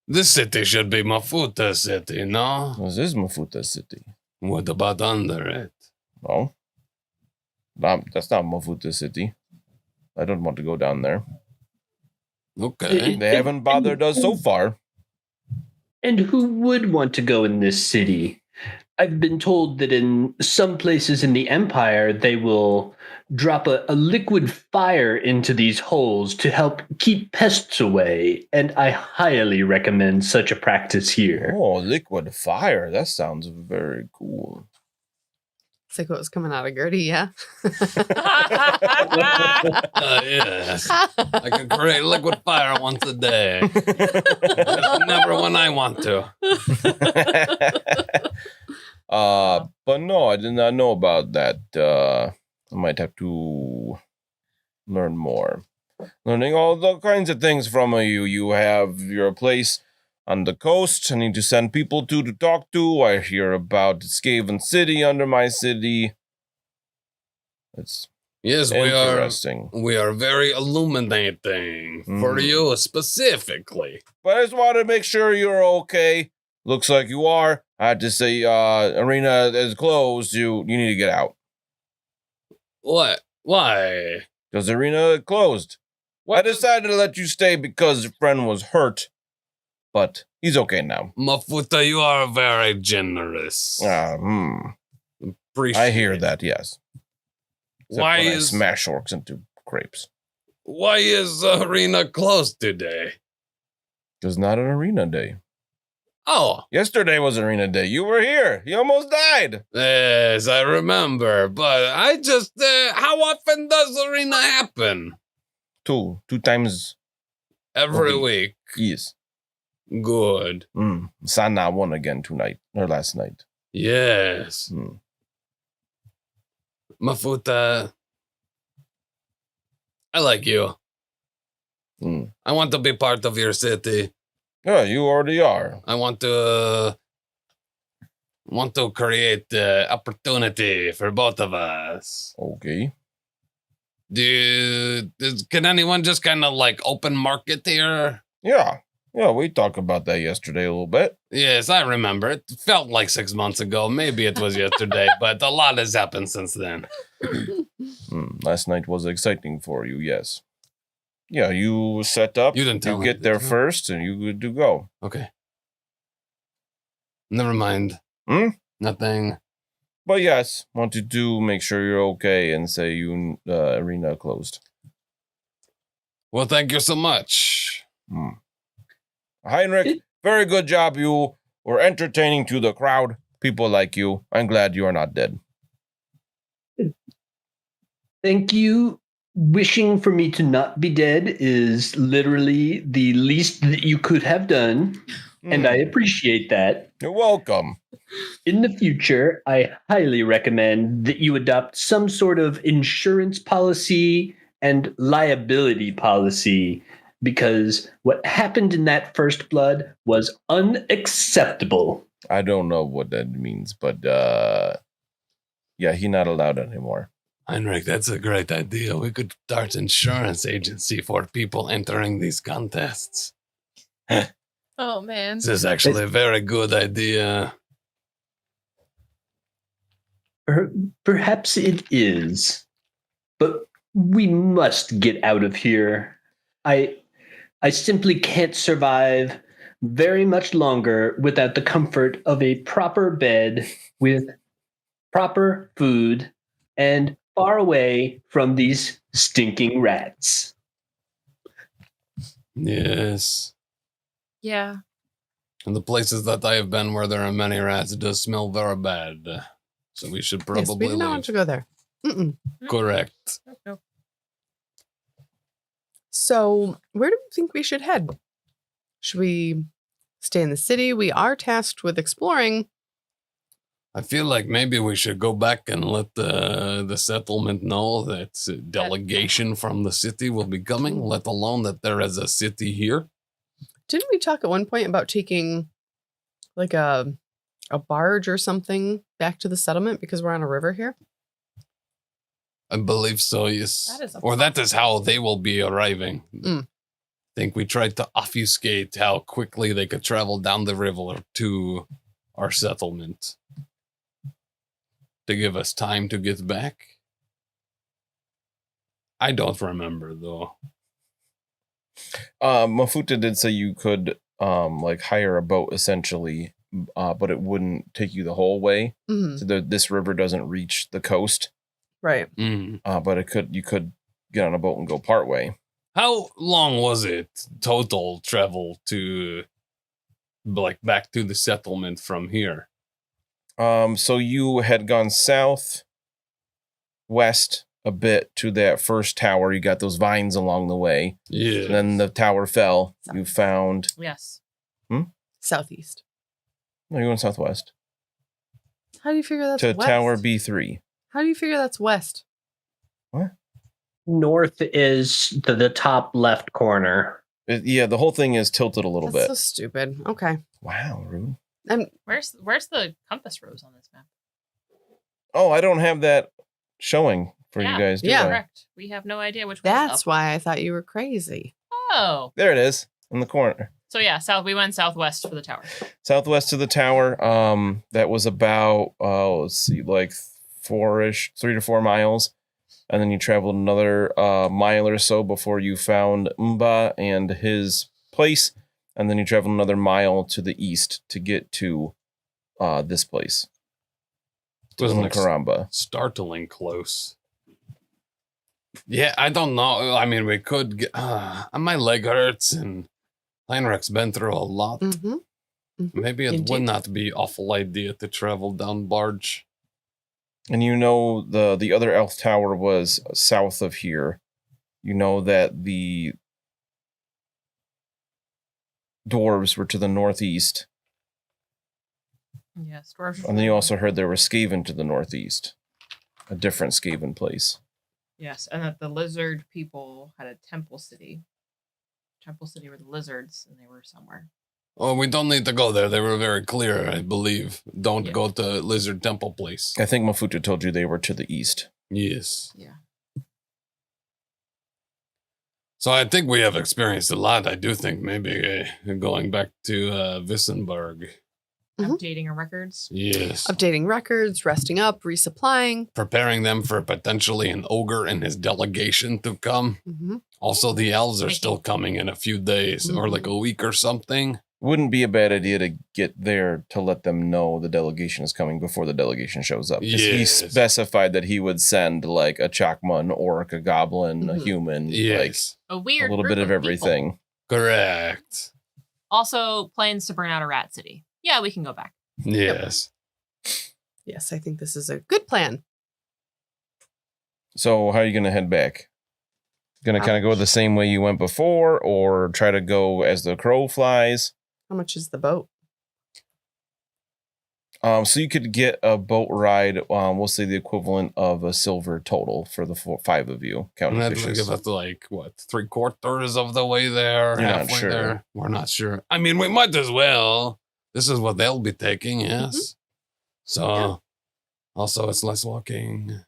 S2: This city should be Mafuta City, no?
S1: This is Mafuta City.
S2: What about under it?
S1: No. That's not Mafuta City. I don't want to go down there.
S2: Okay.
S1: They haven't bothered us so far.
S3: And who would want to go in this city? I've been told that in some places in the Empire, they will drop a liquid fire into these holes to help keep pests away, and I highly recommend such a practice here.
S1: Oh, liquid fire. That sounds very cool.
S4: It's like what was coming out of Gerty, yeah?
S2: Yes. I can create liquid fire once a day. Just never when I want to.
S1: But no, I did not know about that. I might have to learn more. learning all the kinds of things from you. You have your place on the coast. I need to send people to talk to. I hear about Skaven City under my city. It's
S2: Yes,
S1: interesting.
S2: we are very illuminating for you specifically.
S1: But I just want to make sure you're okay. Looks like you are. I had to say, arena is closed. You need to get out.
S2: What? Why?
S1: Because arena closed.
S2: What?
S1: I decided to let you stay because your friend was hurt. But he's okay now.
S2: Mafuta, you are very generous. Appreciate
S1: I hear that, yes. Except
S2: Why
S1: when I
S2: is
S1: smash orcs into grapes?
S2: Why is arena closed today?
S1: Because not an arena day.
S2: Oh,
S1: Yesterday was arena day. You were here. You almost died.
S2: yes, I remember. But I just, how often does arena happen?
S1: Two times.
S2: Every week.
S1: Yes.
S2: Good.
S1: Sana won again last night.
S2: Yes. Mafuta, I like you. I want to be part of your city.
S1: Yeah, you already are.
S2: I want to create opportunity for both of us.
S1: Okay.
S2: Can anyone just kind of like open market here?
S1: Yeah, we talked about that yesterday a little bit.
S2: Yes, I remember. It felt like 6 months ago. Maybe it was yesterday, but a lot has happened since then.
S1: Last night was exciting for you, yes. Yeah, you set up.
S2: You didn't tell me,
S1: get there
S2: did you?
S1: first, and you good to go.
S2: Okay. Never mind. Nothing.
S1: But yes, wanted to make sure you're okay and say you arena closed.
S2: Well, thank you so much.
S1: Heinrik, very good job. You were entertaining to the crowd. People like you. I'm glad you are not dead.
S3: Thank you. Wishing for me to not be dead is literally the least that you could have done, and I appreciate that.
S1: You're welcome.
S3: In the future, I highly recommend that you adopt some sort of insurance policy and liability policy, because what happened in that first blood was unacceptable.
S1: I don't know what that means, but yeah, he's not allowed anymore.
S2: Heinrich, that's a great idea. We could start insurance agency for people entering these contests.
S5: Oh, man.
S2: This is actually a very good idea.
S3: Perhaps it is, but we must get out of here. I simply can't survive very much longer without the comfort of a proper bed with proper food and far away from these stinking rats.
S2: Yes.
S5: Yeah.
S2: And the places that I have been where there are many rats, it does smell very bad. So we should probably
S4: Yes, we do not want
S2: leave.
S4: to go there.
S2: Correct.
S5: Nope.
S4: So, where do we think we should head? Should we stay in the city? We are tasked with exploring.
S2: I feel like maybe we should go back and let the settlement know that a delegation from the city will be coming, let alone that there is a city here.
S4: Didn't we talk at one point about taking like a barge or something back to the settlement because we're on a river here?
S2: I believe so, yes.
S5: That is a
S2: Or that is how they will be arriving. I think we tried to obfuscate how quickly they could travel down the river to our settlement to give us time to get back. I don't remember, though.
S1: Mafuta did say you could like hire a boat essentially, but it wouldn't take you the whole way. So this river doesn't reach the coast.
S4: Right.
S1: But you could get on a boat and go part way.
S2: How long was it total travel to like back to the settlement from here?
S1: So you had gone south west a bit to that first tower. You got those vines along the way.
S2: Yeah.
S1: And then the tower fell. You found
S5: Yes.
S4: Southeast.
S1: no, you went southwest.
S4: How do you figure that's
S1: To
S4: west?
S1: Tower B3.
S4: How do you figure that's west?
S1: What?
S3: North is the top left corner.
S1: Yeah, the whole thing is tilted a little
S4: That's
S1: bit.
S4: so stupid. Okay.
S1: Wow, rude.
S5: Where's the compass rose on this map?
S1: Oh, I don't have that showing for
S5: Yeah.
S1: you guys, do
S4: Yeah.
S1: I?
S5: Correct. We have no idea which one's
S4: That's
S5: up.
S4: why I thought you were crazy.
S5: Oh.
S1: There it is, in the corner.
S5: So yeah, we went southwest for the tower.
S1: Southwest of the tower. That was about, let's see, like 3 to 4 miles. And then you traveled another mile or so before you found Mba and his place. And then you traveled another mile to the east to get to this place.
S2: Wasn't
S1: Karamba.
S2: startling close. Yeah, I don't know. I mean, we could get... my leg hurts, and Heinrik's been through a lot.
S4: Mm-hmm.
S2: Maybe it
S4: Indeed.
S2: would not be awful idea to travel down barge.
S1: And you know the other elf tower was south of here. You know that the dwarves were to the northeast.
S5: Yes, dwarves.
S1: And then you also heard there was Skaven to the northeast. A different Skaven place.
S5: Yes, and that the lizard people had a temple city. Temple city were the lizards, and they were somewhere.
S2: Oh, we don't need to go there. They were very clear, I believe. Don't
S5: Yeah.
S2: go to Lizard Temple place.
S1: I think Mafuta told you they were to the east.
S2: Yes.
S5: Yeah.
S2: So I think we have experienced a lot. I do think maybe going back to Wissenberg.
S4: Mhm.
S5: Updating our records.
S2: Yes.
S4: Updating records, resting up, resupplying.
S2: Preparing them for potentially an ogre and his delegation to come.
S4: Mm-hmm.
S2: Also, the elves are still coming in a few days or like a week or something.
S1: Wouldn't be a bad idea to get there to let them know the delegation is coming before the delegation shows up. 'Cause he
S2: Yes.
S1: specified that he would send like a Chakma, an orc, a goblin, a
S4: Mhm.
S1: human,
S2: Yes.
S5: A
S1: like
S5: weird
S1: a little
S5: group
S1: bit of
S5: people.
S1: everything.
S2: Correct.
S5: Also, plans to burn out a rat city. Yeah, we can go back.
S2: Yes.
S4: Yes, I think this is a good plan.
S1: So how are you going to head back? Going to kind of go the same way you went before, or try to go as the crow flies?
S4: How much is the boat?
S1: So you could get a boat ride. We'll say the equivalent of a silver total for the 5 of you.
S2: And
S1: Counting
S2: that would
S1: fishes.
S2: give us like, what, 3/4 of the way there?
S1: You're not
S2: halfway
S1: sure.
S2: there? We're not sure. I mean, we might as well. This is what they'll be taking, yes. So,
S4: Yeah.
S2: also, it's less walking.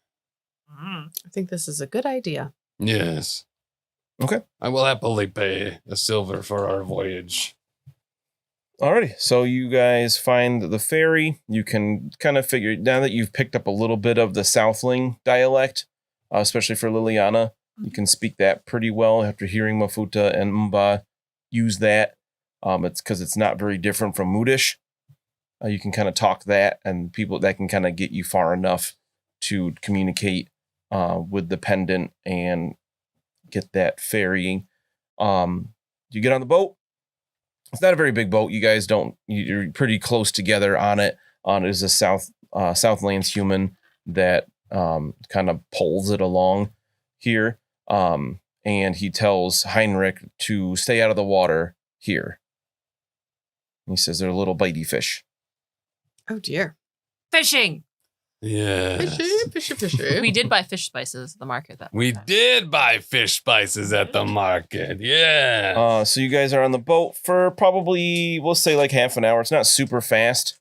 S5: Mm.
S4: I think this is a good idea.
S2: Yes.
S1: Okay.
S2: I will happily pay a silver for our voyage.
S1: Alrighty, so you guys find the ferry. You can kind of figure, now that you've picked up a little bit of the Southling dialect, especially for Liliana, you can speak that pretty well after hearing Mafuta and Mba use that. It's because it's not very different from Moodish. You can kind of talk that, and people that can kind of get you far enough to communicate with the pendant and get that ferrying. You get on the boat. It's not a very big boat. You guys you're pretty close together on it. It is a Southlands human that kind of pulls it along here. And he tells Heinrik to stay out of the water here. He says they're little bitey fish.
S4: Oh dear.
S5: Fishing.
S2: Yes.
S4: Fishy.
S5: We did buy fish spices at the market. That
S2: We
S5: time.
S2: did buy fish spices at the market. Yeah.
S1: So you guys are on the boat for probably, we'll say like half an hour. It's not super fast.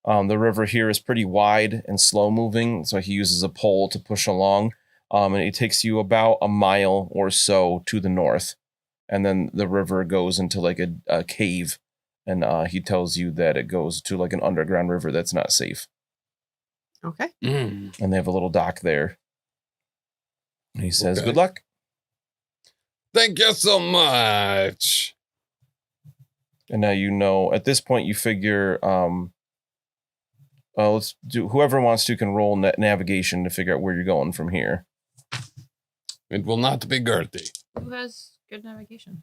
S1: The river here is pretty wide and slow moving, so he uses a pole to push along. And it takes you about a mile or so to the north. And then the river goes into like a cave. And he tells you that it goes to like an underground river that's not safe.
S4: Okay.
S2: Mm.
S1: And they have a little dock there. And he says,
S2: Okay.
S1: good luck.
S2: Thank you so much.
S1: And now you know, at this point, you figure, let's do, whoever wants to can roll navigation to figure out where you're going from here.
S2: It will not be Gerty.
S5: Who has good navigation?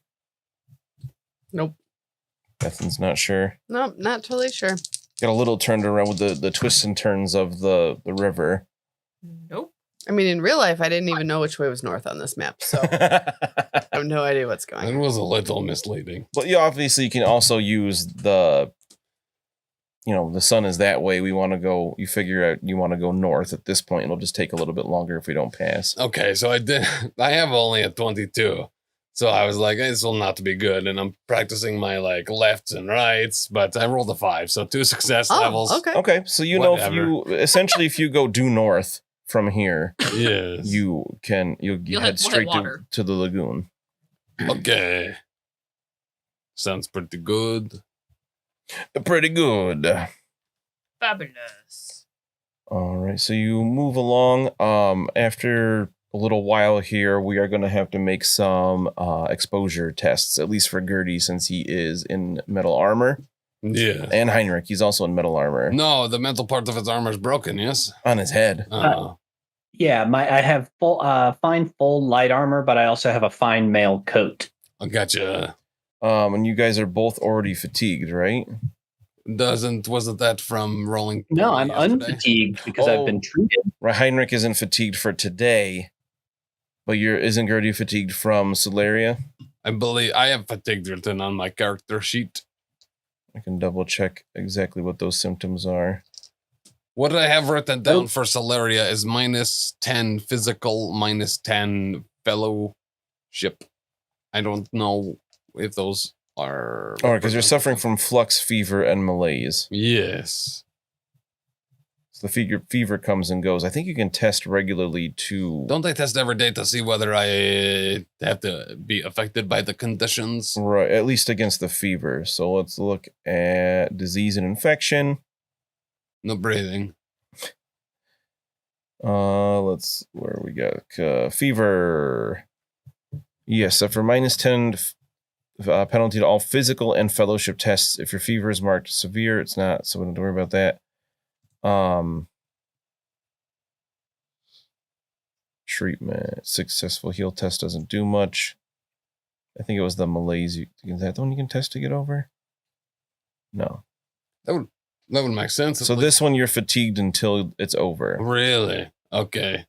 S4: Nope.
S1: Bethen's not sure.
S4: Nope, not totally sure.
S1: Got a little turned around with the twists and turns of the river.
S5: Nope.
S4: I mean, in real life, I didn't even know which way was north on this map, so I have no idea what's going
S2: It
S4: on.
S2: was a little misleading.
S1: But you obviously can also use the the sun is that way. We want to go, you figure out you want to go north at this point. It'll just take a little bit longer if we don't pass.
S2: Okay, so I have only a 22. So I was like, this will not be good. And I'm practicing my like lefts and rights, but I rolled a 5. So 2 success levels.
S4: Okay.
S1: Okay. So, if you go due north from here,
S2: Yes.
S1: you'll head straight to the lagoon.
S2: Okay. Sounds pretty good.
S1: Pretty good.
S5: Fabulous.
S1: All right. So you move along. After a little while here, we are going to have to make some exposure tests, at least for Gerty, since he is in metal armor.
S2: Yeah.
S1: And Heinrik, he's also in metal armor.
S2: No, the metal part of his armor is broken, yes?
S1: On his head.
S3: Yeah, I have fine full light armor, but I also have a fine mail coat.
S2: I gotcha.
S1: And you guys are both already fatigued, right?
S2: Wasn't that from rolling?
S3: No, I'm
S2: yesterday?
S3: unfatigued because I've been treated.
S1: Right, Heinrik isn't fatigued for today, but isn't Gerty fatigued from Solaria?
S2: I believe I have fatigue written on my character sheet.
S1: I can double check exactly what those symptoms are.
S2: What I have written down for Solaria is -10 physical, -10 fellowship. I don't know if those are...
S1: All right, because you're suffering from flux, fever, and malaise.
S2: Yes.
S1: So the fever comes and goes. I think you can test regularly to...
S2: Don't I test every day to see whether I have to be affected by the conditions?
S1: Right, at least against the fever. So let's look at disease and infection.
S2: No breathing.
S1: Where we got fever. Yes, so for -10 penalty to all physical and fellowship tests. If your fever is marked severe, it's not, so we don't have to worry about that. Treatment. Successful heal test doesn't do much. I think it was the malaise. Is that the one you can test to get over? No.
S2: That would make sense.
S1: So this one, you're fatigued until it's over.
S2: Really? Okay.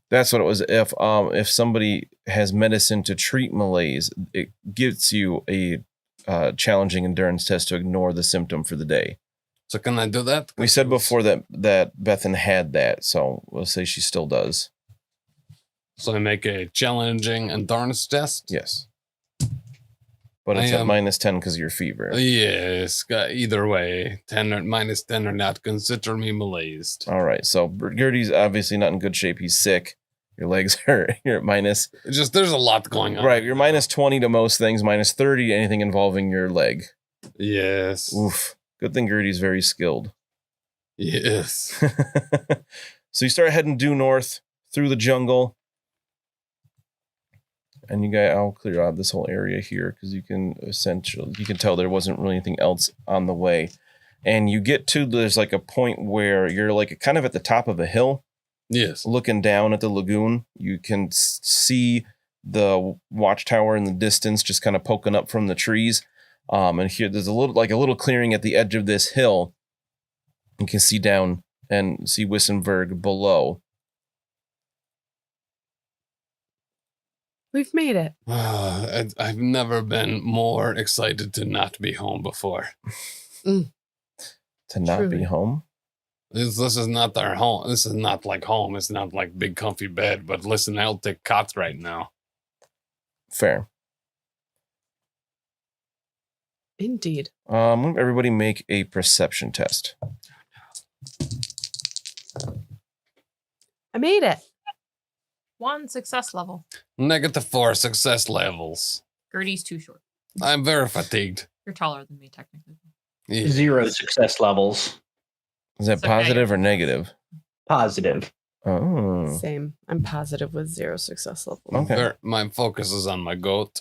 S1: That's what it was. If somebody has medicine to treat malaise, it gives you a challenging endurance test to ignore the symptom for the day.
S2: So can I do that?
S1: We said before that Bethen had that, so we'll say she still does.
S2: So I make a challenging endurance test?
S1: Yes. But it's at -10 because of your fever.
S2: Yes. Either way, 10 or -10 or not, consider me malaised.
S1: All right. So Gerty's obviously not in good shape. He's sick. Your legs hurt. You're at minus.
S2: Just there's a lot going on.
S1: Right. You're -20 to most things, -30 anything involving your leg.
S2: Yes.
S1: Oof. Good thing Gerty's very skilled.
S2: Yes.
S1: So you start heading due north through the jungle. And I'll clear out this whole area here because you can tell there wasn't really anything else on the way. And you get to, there's like a point where you're like kind of at the top of a hill.
S2: Yes.
S1: Looking down at the lagoon. You can see the watchtower in the distance just kind of poking up from the trees. And here there's a little clearing at the edge of this hill. You can see down and see Wissenberg below.
S4: We've made it.
S2: I've never been more excited to not be home before.
S1: To not be home?
S2: This is not our home. This is not like home. It's not like big comfy bed. But listen, I'll take cots right now.
S1: Fair.
S4: Indeed.
S1: Everybody make a perception test.
S4: I made it.
S5: 1 success level.
S2: -4 success levels.
S5: Gerty's too short.
S2: I'm very fatigued.
S5: You're taller than me, technically.
S2: Yeah.
S3: 0 success levels.
S1: Is that
S5: It's okay.
S1: positive or negative?
S3: Positive.
S1: Oh.
S4: Same. I'm positive with 0 success level.
S1: Okay.
S2: My focus is on my goat.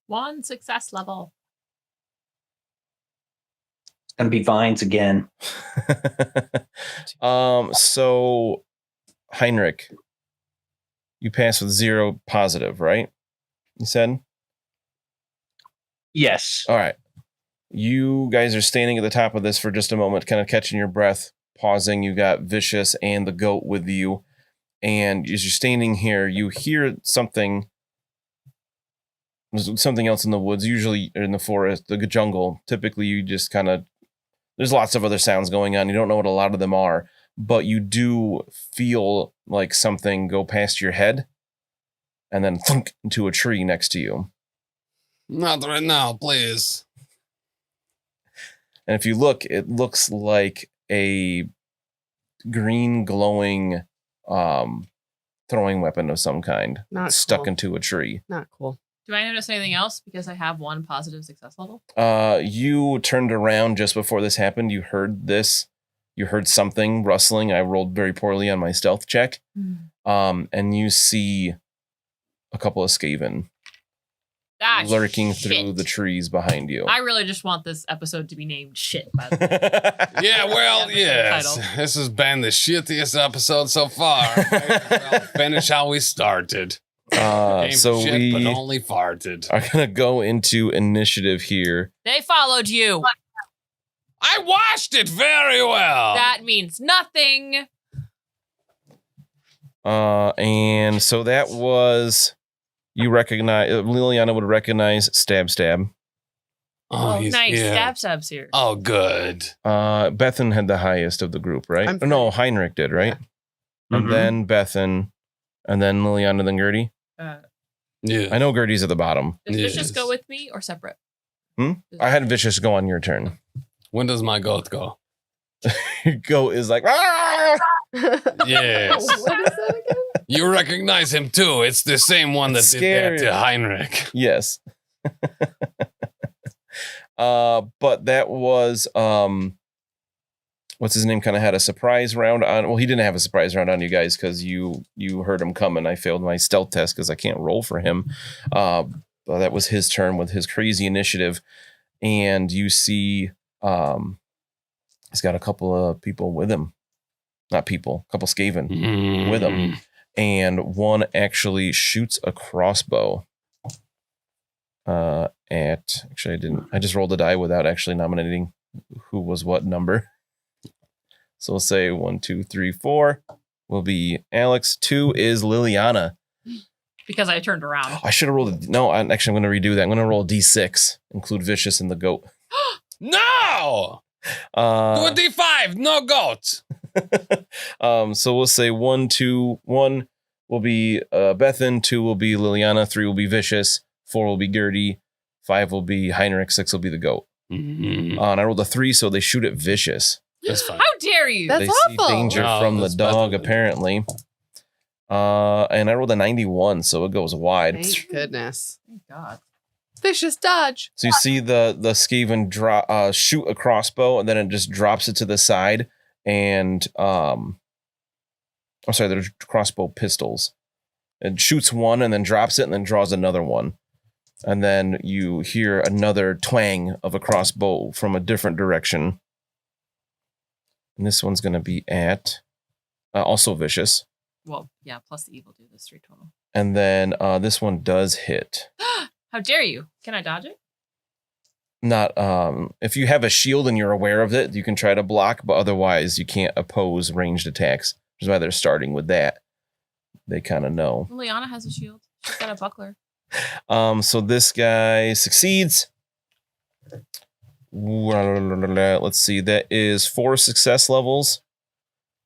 S5: 1 success level.
S3: It's gonna be vines again.
S1: So Heinrik, you pass with 0 positive, right? You said?
S3: Yes.
S1: All right. You guys are standing at the top of this for just a moment, kind of catching your breath, pausing. You got Vicious and the goat with you. And as you're standing here, you hear something else in the woods, usually in the forest, the jungle. Typically, you just kind of There's lots of other sounds going on. You don't know what a lot of them are, but you do feel like something go past your head and then thunk into a tree next to you.
S2: Not right now, please.
S1: And if you look, it looks like a green glowing throwing weapon of some kind.
S4: Not
S1: stuck
S4: cool.
S1: into a tree.
S4: Not cool.
S5: Do I notice anything else because I have 1 positive success level?
S1: You turned around just before this happened. You heard this. You heard something rustling. I rolled very poorly on my stealth check. And you see a couple of Skaven lurking through the trees behind you.
S5: I really just want this episode to be named shit, by the way.
S2: Yeah, well, yes.
S5: Title.
S2: This has been the shittiest episode so far. We'll finish how we started.
S1: So
S2: shit,
S1: we
S2: but only farted.
S1: are going to go into initiative here.
S5: They followed you.
S2: I watched it very well.
S5: That means nothing.
S1: And so that was, you recognize, Liliana would recognize stab.
S2: Oh,
S5: Nice. Stab's here.
S2: Oh, good.
S1: Bethen had the highest of the group, right?
S4: I'm
S1: No, Heinrik did, right?
S3: Yeah.
S1: And then Bethen, and then Liliana, then Gerty.
S2: Yeah.
S1: I know Gerty's at the bottom.
S5: Does
S2: Yes.
S5: Vicious go with me or separate?
S1: I had Vicious go on your turn.
S2: When does my goat go?
S1: Your goat is like, "Ah!"
S2: Yes.
S4: What is that again?
S2: You recognize him too. It's the same one that did that
S1: Scary.
S2: to Heinrik.
S1: Yes. But that was, what's his name, kind of had a surprise round on. Well, he didn't have a surprise round on you guys because you heard him coming. I failed my stealth test because I can't roll for him. But that was his turn with his crazy initiative. And you see, he's got a couple of people with him. Not people, a couple Skaven with him. And one actually shoots a crossbow. I just rolled a die without actually nominating who was what number. So we'll say 1, 2, 3, 4 will be Alex. 2 is Liliana.
S5: Because I turned around.
S1: I should have rolled. I'm going to redo that. I'm going to roll a D6, include Vicious and the goat.
S2: No! Do a D5, no goat.
S1: So we'll say 1, 2, 1 will be Bethen, 2 will be Liliana, 3 will be Vicious, 4 will be Gerty, 5 will be Heinrik, 6 will be the goat. And I rolled a 3, so they shoot at Vicious.
S2: That's fine.
S5: How dare you?
S4: That's
S1: They
S4: awful.
S1: see danger
S2: No,
S1: from the
S2: that's
S1: dog,
S2: better.
S1: apparently. And I rolled a 91, so it goes wide.
S4: Thank goodness.
S5: Thank God.
S4: Vicious dodge.
S1: So you see the Skaven shoot a crossbow, and then it just drops it to the side. And I'm sorry, there's crossbow pistols. It shoots one and then drops it and then draws another one. And then you hear another twang of a crossbow from a different direction. And this one's going to be at also Vicious.
S5: Well, yeah, plus the evil do this 3 total.
S1: And then this one does hit.
S5: How dare you? Can I dodge it?
S1: Not if you have a shield and you're aware of it, you can try to block, but otherwise you can't oppose ranged attacks, which is why they're starting with that. They kind of know.
S5: Liliana has a shield. She's got a buckler.
S1: So this guy succeeds. Let's see. That is 4 success levels.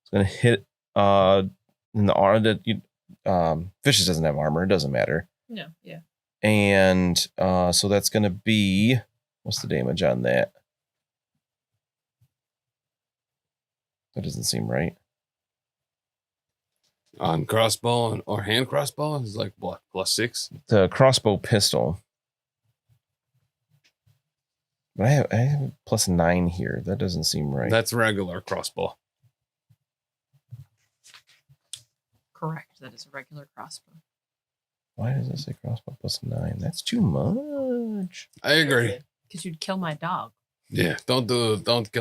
S1: It's gonna hit in the armor that Vicious doesn't have armor, it doesn't matter.
S5: No, yeah.
S1: And so that's gonna be, what's the damage on that? That doesn't seem right.
S2: On crossbow or hand crossbow is like what, +6?
S1: The crossbow pistol. But I have +9 here. That doesn't seem right.
S2: That's regular crossbow.
S5: Correct. That is a regular crossbow.
S1: Why does it say crossbow +9? That's too much.
S2: I agree.
S5: Because you'd kill my dog.
S2: Yeah, don't kill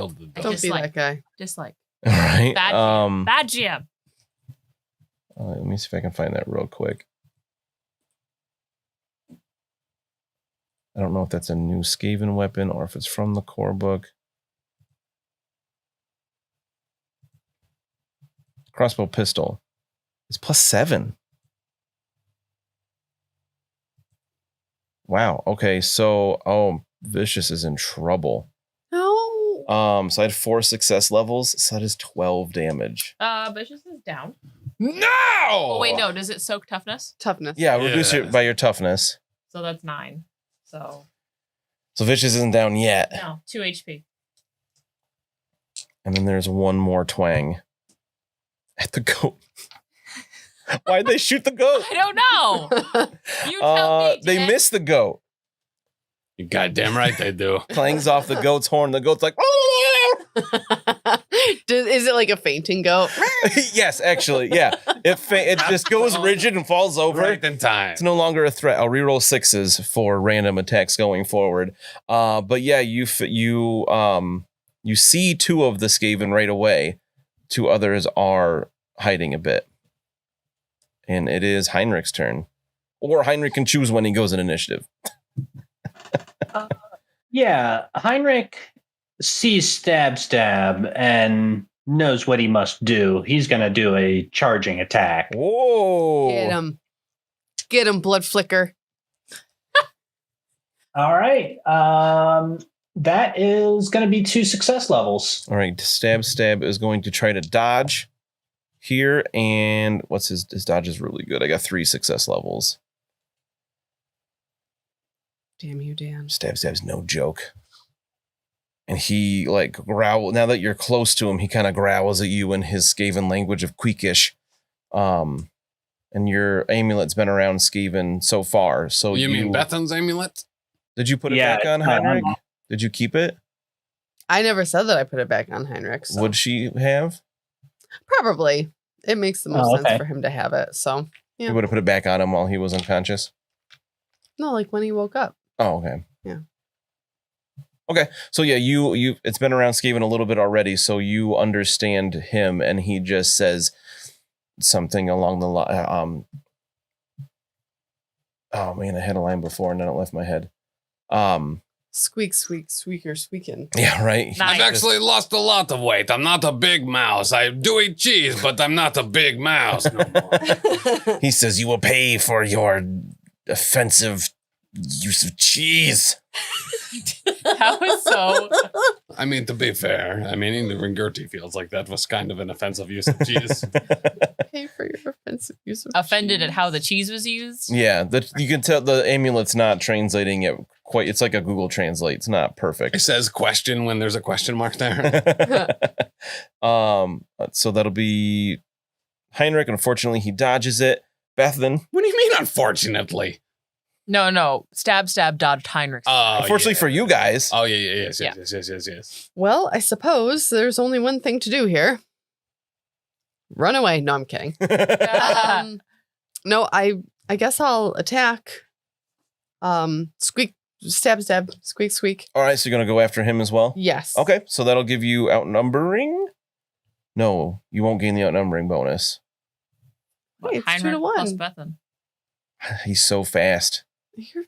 S2: the dog.
S4: Don't be that guy.
S5: Dislike.
S1: All right.
S5: Bad GM. Bad GM.
S1: Let me see if I can find that real quick. I don't know if that's a new Skaven weapon or if it's from the core book. Crossbow pistol. It's +7. Wow. Okay. So, Vicious is in trouble.
S4: No.
S1: So I had 4 success levels, so that is 12 damage.
S5: Vicious is down.
S2: No!
S5: Oh, wait, no. Does it soak toughness?
S4: Toughness.
S1: Yeah, reduce it by your toughness.
S5: So that's 9. So
S1: Vicious isn't down yet.
S5: no, 2 HP.
S1: And then there's one more twang at the goat. Why'd they shoot the goat?
S5: I don't know. You tell me.
S1: They
S5: Dan.
S1: missed the goat.
S2: You goddamn right they do.
S1: Clangs off the goat's horn. The goat's like,
S4: Is it like a fainting goat?
S1: yes, actually, yeah. It just goes rigid and falls over.
S2: Right in time.
S1: It's no longer a threat. I'll reroll 6s for random attacks going forward. But yeah, you see 2 of the Skaven right away. 2 others are hiding a bit. And it is Heinrik's turn. Or Heinrik can choose when he goes in initiative.
S3: Yeah, Heinrik sees stab and knows what he must do. He's going to do a charging attack.
S1: Whoa.
S4: Get him, Bloodflicker.
S3: All right. That is going to be 2 success levels.
S1: All right, stab is going to try to dodge here, and what's his dodge is really good. I got 3 success levels.
S4: Damn you, Dan.
S1: Stab's no joke. And he like growl. Now that you're close to him, he kind of growls at you in his Skaven language of Queekish. And your amulet's been around Skaven so far. So
S2: You mean Bethen's amulet?
S1: Did you put it
S3: Yeah,
S1: back on
S3: it's not
S1: Heinrik?
S3: on.
S1: Did you keep it?
S4: I never said that I put it back on Heinrich. So.
S1: Would she have?
S4: Probably. It makes the most
S3: Oh,
S4: sense
S3: okay.
S4: for him to have it. So, yeah.
S1: You would have put it back on him while he was unconscious?
S4: No, like when he woke up.
S1: Oh, okay.
S4: Yeah.
S1: Okay. So yeah, you it's been around Skaven a little bit already, so you understand him, and he just says something along the line. Oh man, I had a line before and then it left my head.
S4: Squeak, squeak, squeaker, squeaking.
S1: Yeah, right.
S5: Nice.
S2: I've actually lost a lot of weight. I'm not a big mouse. I do eat cheese, but I'm not a big mouse no more.
S1: He says you will pay for your offensive use of cheese.
S5: That was so.
S2: I mean, to be fair, I mean, even Gerty feels like that was kind of an offensive use of cheese.
S4: Pay for your offensive use of
S5: Offended
S4: cheese.
S5: at how the cheese was used.
S1: Yeah, you can tell the amulet's not translating it quite. It's like a Google Translate. It's not
S2: It
S1: perfect.
S2: says question when there's a question mark there.
S1: So that'll be Heinrich. Unfortunately, he dodges it. Bethen.
S2: What do you mean, unfortunately?
S5: No. Stab, dodged Heinrich.
S1: Unfortunately for you guys.
S2: Oh, yeah. Yes.
S4: Well, I suppose there's only one thing to do here. Run away. No, I'm kidding. No, I guess I'll attack. Squeak, stab, squeak, squeak.
S1: All right, so you're gonna go after him as well.
S4: Yes.
S1: Okay, so that'll give you outnumbering. No, you won't gain the outnumbering bonus.
S4: Hey, it's
S5: Heinrich
S4: 2 to 1.
S5: plus Bethen.
S1: He's so fast.
S4: You're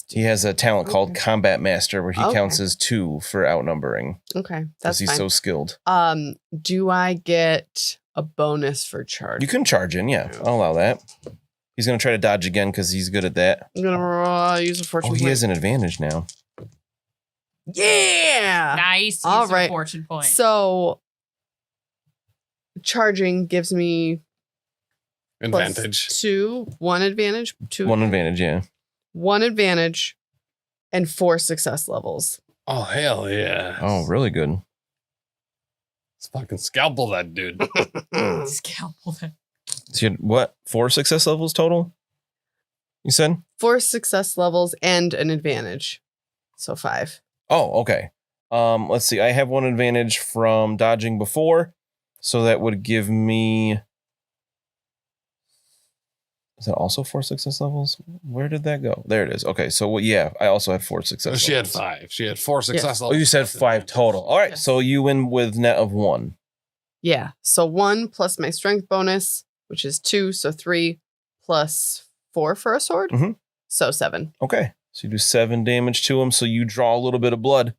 S1: He has a talent called
S4: Okay.
S1: Combat Master where he
S4: Okay.
S1: counts as 2 for outnumbering
S4: okay.
S1: because
S4: That's
S1: he's
S4: fine.
S1: so skilled.
S4: Do I get a bonus for charge?
S1: You can charge in, yeah. I'll allow that. He's gonna try to dodge again because he's good at that.
S4: I'm gonna use a fortune
S1: Oh, he
S4: point.
S1: has an advantage now.
S4: Yeah.
S5: Nice.
S4: All
S5: Use a
S4: right.
S5: fortune point.
S4: So charging gives me
S2: Advantage.
S4: one advantage,
S1: One advantage, yeah.
S4: one advantage, and 4 success levels.
S2: Oh, hell yeah.
S1: Oh, really good.
S2: Let's fucking scalpel that dude.
S5: Scalpel them.
S1: So you had, what? 4 success levels total? You said?
S4: 4 success levels and an advantage. So 5.
S1: Oh, okay. Let's see. I have 1 advantage from dodging before, so that would give me. Is that also 4 success levels? Where did that go? There it is. Okay, so yeah, I also had 4 success.
S2: So she had
S1: levels.
S2: 5. She had 4 success
S1: Oh,
S2: levels.
S1: you said 5 total. All right,
S4: Yes.
S1: so you win with net of 1.
S4: Yeah. So 1 plus my strength bonus, which is 2. So 3 plus 4 for a sword.
S1: Mhm.
S4: So 7.
S1: Okay, so you do 7 damage to him. So you draw a little bit of blood.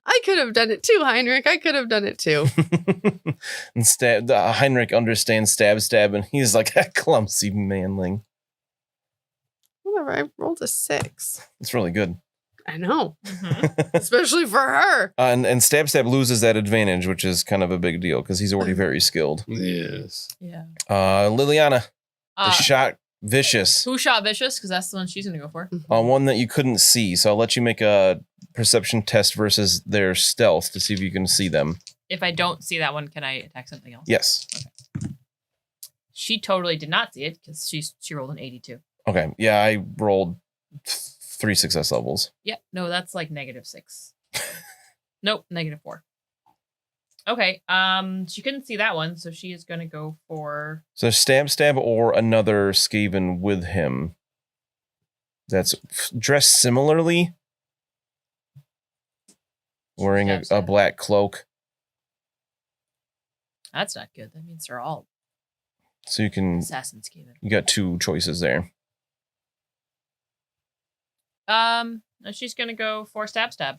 S4: I could have done it too, Heinrich. I could have done it too.
S1: And Heinrich understands stab, and he's like a clumsy manling.
S4: Whatever. I rolled a 6.
S1: It's really good.
S4: I know,
S5: Mhm.
S4: especially for her.
S1: And Stab loses that advantage, which is kind of a big deal because he's already very skilled.
S2: Yes.
S5: Yeah.
S1: Liliana, the
S5: Uh,
S1: shot Vicious.
S5: who shot Vicious? Because that's the one she's going to go for.
S1: One that you couldn't see. So I'll let you make a perception test versus their stealth to see if you can see them.
S5: If I don't see that one, can I attack something else?
S1: Yes.
S5: She totally did not see it because she rolled an 82.
S1: Okay. Yeah, I rolled 3 success levels.
S5: Yeah, no, that's like -6. Nope, -4. Okay, she couldn't see that one, so she is gonna go for
S1: So stab or another Skaven with him. That's dressed similarly. Wearing a
S5: Stab.
S1: black cloak.
S5: that's not good. That means they're all
S1: So you can
S5: assassins, Skaven.
S1: you got 2 choices there.
S5: She's gonna go for stab.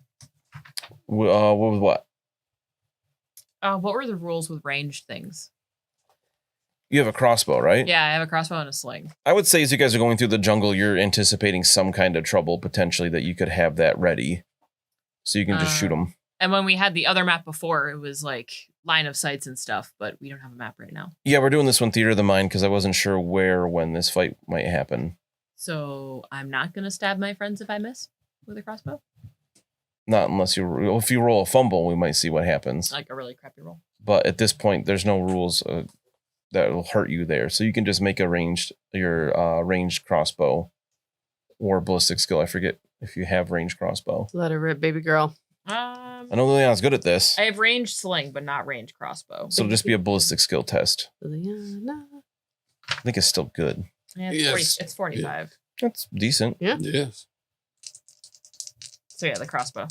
S1: What was what?
S5: What were the rules with ranged things?
S1: You have a crossbow, right?
S5: Yeah, I have a crossbow and a sling.
S1: I would say as you guys are going through the jungle, you're anticipating some kind of trouble potentially that you could have that ready. So you can just shoot them.
S5: And when we had the other map before, it was like line of sights and stuff, but we don't have a map right now.
S1: Yeah, we're doing this one Theater of the Mind because I wasn't sure where or when this fight might happen.
S5: So I'm not gonna stab my friends if I miss with a crossbow.
S1: Not unless if you roll a fumble, we might see what happens.
S5: Like a really crappy roll.
S1: But at this point, there's no rules that will hurt you there. So you can just make your ranged crossbow or ballistic skill. I forget if you have ranged crossbow.
S4: Let her rip, baby girl.
S1: I know Liliana's good at this.
S5: I have ranged sling, but not ranged crossbow.
S1: So it'll just be a ballistic skill test.
S4: Liliana.
S1: I think it's still good.
S5: Yeah,
S2: Yes.
S5: it's 45.
S1: That's decent.
S4: Yeah.
S2: Yes.
S5: So yeah, the crossbow.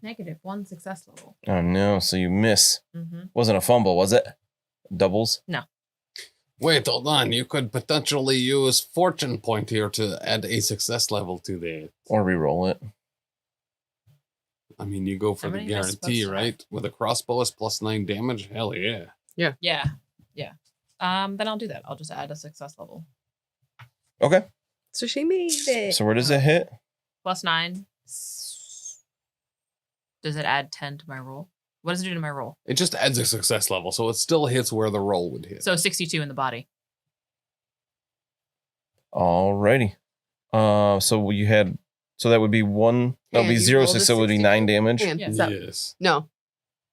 S5: -1 success level.
S1: Oh no, so you miss.
S5: Mm-hmm.
S1: Wasn't a fumble, was it? Doubles?
S2: Wait, hold on. You could potentially use fortune point here to add a success level to the.
S1: Or re-roll it.
S2: I mean, you go for
S5: How
S2: the
S5: many am I supposed
S2: guarantee,
S5: to
S2: right? With a crossbow is +9 damage. Hell yeah.
S5: Yeah. Then I'll do that. I'll just add a success level.
S1: Okay.
S4: So she made it.
S1: So where does it hit?
S5: +9. Does it add 10 to my roll? What does it do to my roll?
S2: It just adds a success level, so it still hits where the roll would hit.
S5: So 62 in the body.
S1: Alrighty. So that would be 1. That would
S4: And
S1: be
S4: you
S1: 0,
S4: rolled a
S1: 6, so it would be 9 damage.
S4: And
S5: Yeah.
S4: so-
S2: Yes.
S4: No,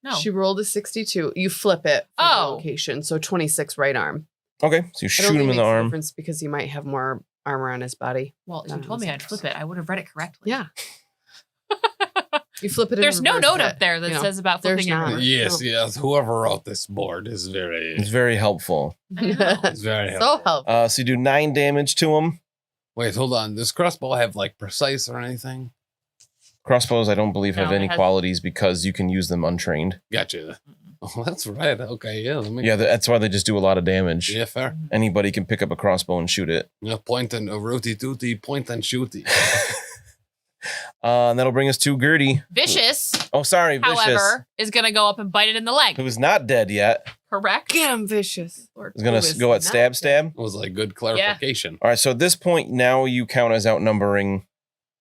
S5: No.
S4: she rolled a 62. You flip it for the
S5: Oh.
S4: location. So 26 right arm.
S1: Okay, so you
S4: I
S1: shoot
S4: don't
S1: him
S4: think
S1: in
S4: it
S1: the
S4: makes a
S1: arm.
S4: difference because he might have more armor on his body.
S5: Well, if
S4: Not
S5: you
S4: on
S5: told me
S4: his
S5: I'd
S4: arms.
S5: flip it, I would have read it correctly.
S4: Yeah. You flip it in
S5: There's no
S4: reverse
S5: note
S4: it,
S5: up there that
S4: you know.
S5: says about
S4: There's
S5: flipping it. in
S4: not.
S5: reverse.
S2: Yes,
S4: Oh.
S2: yes. Whoever wrote this board is very,
S1: It's very helpful.
S5: I know.
S2: it's very helpful.
S4: So helpful.
S1: So you do 9 damage to him.
S2: Wait, hold on. Does crossbow have like precise or anything?
S1: Crossbows, I don't believe have
S5: No, it
S1: any
S5: has-
S1: qualities because you can use them untrained.
S2: Gotcha. Oh, that's right. Okay, yeah. Let me.
S1: Yeah, that's why they just do a lot of damage.
S2: Yeah, fair.
S1: Anybody can pick up a crossbow and shoot it.
S2: Yeah, point and a rooty tooty, point and shooty.
S1: And that'll bring us to Gerty.
S5: Vicious,
S1: Oh, sorry, Vicious.
S5: however, is going to go up and bite it in the leg.
S1: Who's not dead yet.
S5: Correct?
S4: Get him, Vicious.
S5: Lord.
S1: Is going
S4: Who
S1: to
S4: is
S1: go at
S4: not
S1: stab.
S2: It was like good clarification.
S1: All right, so at this point, now you count as outnumbering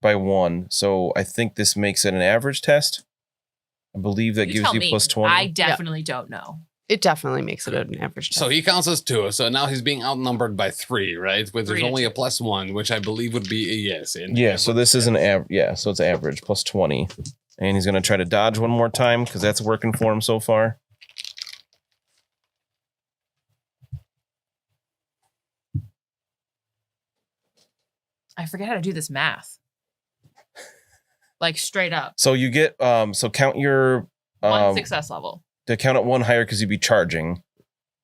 S1: by 1. So I think this makes it an average test. I believe that gives
S5: tell
S1: you
S5: me.
S1: plus 20.
S5: I definitely don't know.
S4: It definitely makes it an average test.
S2: So he counts as 2. So now he's being outnumbered by 3, right? But there's
S5: 3 to
S2: only a
S5: 2.
S2: +1, which I believe would be a yes.
S1: Yeah, so this is an average. Yeah, so it's average plus 20. And he's going to try to dodge one more time because that's working for him so far.
S5: I forget how to do this math. Like straight up.
S1: So you get, so count your,
S5: 1 success level.
S1: to count at 1 higher because you'd be charging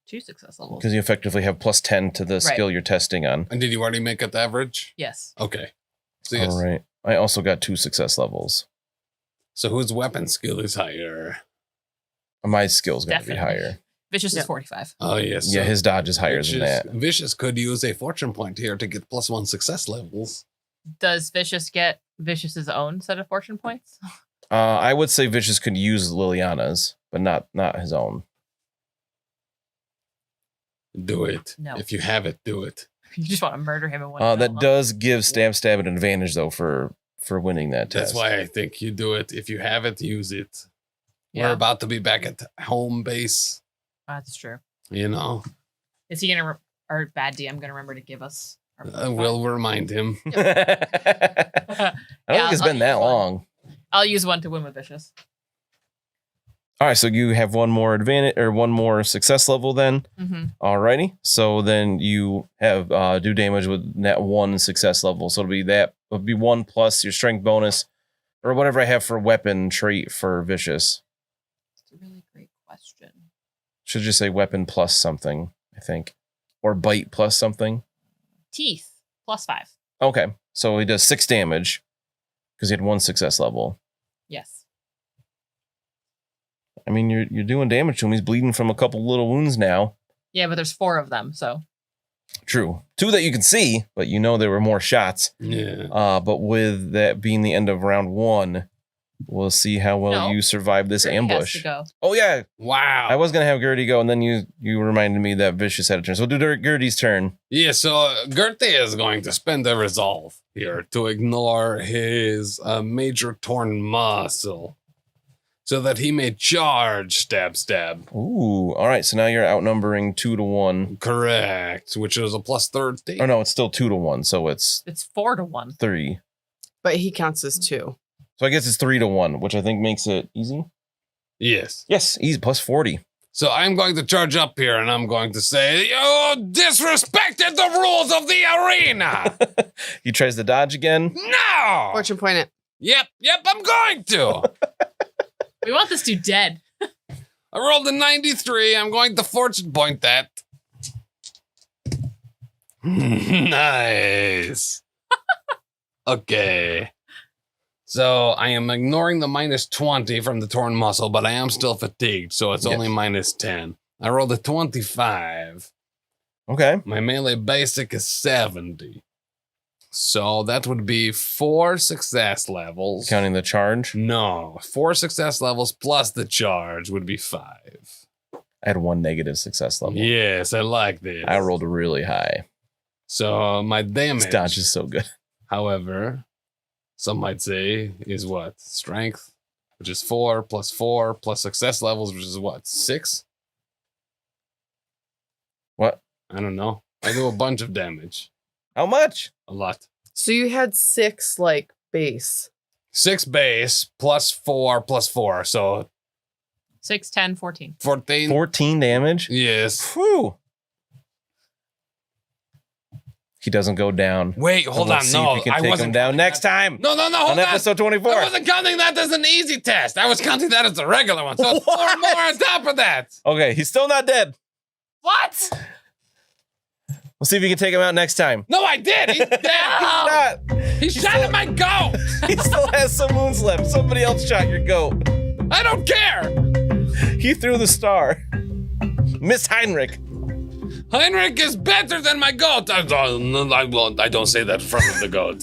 S5: 2 success levels.
S1: because you effectively have plus 10 to the skill you're testing on.
S2: And did you already make it average?
S5: Yes.
S2: Okay. So yes.
S1: All right. I also got 2 success levels.
S2: So whose weapon skill is higher?
S1: My skill's going to be
S5: Definitely.
S1: higher.
S5: Vicious
S4: Yep.
S5: is 45.
S2: Oh, yes.
S1: Yeah,
S2: so
S1: his dodge is higher than that.
S2: Vicious could use a fortune point here to get +1 success levels.
S5: Does Vicious get Vicious's own set of fortune points?
S1: I would say Vicious could use Liliana's, but not his own.
S2: Do it.
S5: No.
S2: If you have it, do it.
S5: You just want to murder him in one.
S1: That
S5: fell, huh?
S1: does give stab an advantage though for for winning that test.
S2: That's why I think you do it. If you have it, use it.
S5: Yeah.
S2: We're about to be back at home base.
S5: That's true.
S2: You know,
S5: Is he gonna our bad DM gonna remember to give us? Our
S2: we'll remind him.
S1: I don't think it's been that long.
S5: I'll use one to win with Vicious.
S1: All right, so you have one more advantage or one more success level then.
S5: Mm-hmm.
S1: Alrighty. So then you have do damage with that one success level. So it'll be 1 plus your strength bonus or whatever I have for weapon trait for vicious.
S5: It's a really great question.
S1: Should just say weapon plus something, I think. Or bite plus something.
S5: Teeth +5.
S1: Okay. So he does 6 damage because he had 1 success level.
S5: Yes.
S1: I mean, you're doing damage to him. He's bleeding from a couple little wounds now.
S5: Yeah, but there's 4 of them, so.
S1: True. 2 that you can see, but you know there were more shots.
S2: Yeah.
S1: But with that being the end of round 1, we'll see how well you survive this
S5: Gerty has
S1: ambush.
S5: to go.
S1: Oh, yeah.
S2: Wow.
S1: I was going to have Gerty go, and then you reminded me that Vicious had a turn. So we'll do Gerty's turn.
S2: Yeah, so Gerty is going to spend a resolve here to ignore his major torn muscle so that he may charge stab.
S1: Ooh. All right. So now you're outnumbering 2 to 1.
S2: Correct, which is a +13.
S1: Oh, no, it's still 2 to 1. So it's
S5: It's 4 to 1.
S1: 3.
S4: But he counts as 2.
S1: So I guess it's 3 to 1, which I think makes it easy.
S2: Yes.
S1: Yes, easy. Plus 40.
S2: So I'm going to charge up here and I'm going to say, you disrespected the rules of the arena.
S1: He tries to dodge again.
S2: No.
S4: Fortune point it.
S2: Yep, I'm going to.
S5: We want this dude dead.
S2: I rolled a 93. I'm going to fortune point that. Nice. Okay. So I am ignoring the -20 from the torn muscle, but I am still fatigued, so it's only -10. I rolled a 25.
S1: Okay.
S2: My melee basic is 70. So that would be 4 success levels.
S1: Counting the charge.
S2: No, 4 success levels plus the charge would be 5.
S1: I had 1 negative success level.
S2: Yes, I like this.
S1: I rolled really high.
S2: So my damage,
S1: This dodge is so good.
S2: however, some might say is what? Strength, which is 4 plus 4 plus success levels, which is what? 6?
S1: What?
S2: I don't know. I do a bunch of damage.
S1: How much?
S2: A lot.
S4: So you had 6 like base.
S2: 6 base plus 4 plus 4. So
S5: 6, 10, 14.
S2: 14.
S1: 14 damage?
S2: Yes.
S1: Whew. He doesn't go down.
S2: Wait, hold on.
S1: Let's see
S2: No,
S1: if you can
S2: I
S1: take
S2: wasn't
S1: him down
S2: counting
S1: next
S2: that.
S1: time.
S2: No, hold
S1: on
S2: on.
S1: episode 24.
S2: I wasn't counting that as an easy test. I was counting that as a regular one. So 4 more on top of that.
S1: Okay, he's still not dead.
S5: What?
S1: We'll see if you can take him out next time.
S2: No, I did. He's dead.
S1: Not.
S2: He shot at my goat.
S1: He still has some wounds left. Somebody else shot your goat.
S2: I don't care.
S1: He threw the star. Miss Heinrik.
S2: Heinrik is better than my goat. I don't say that in front of the goat.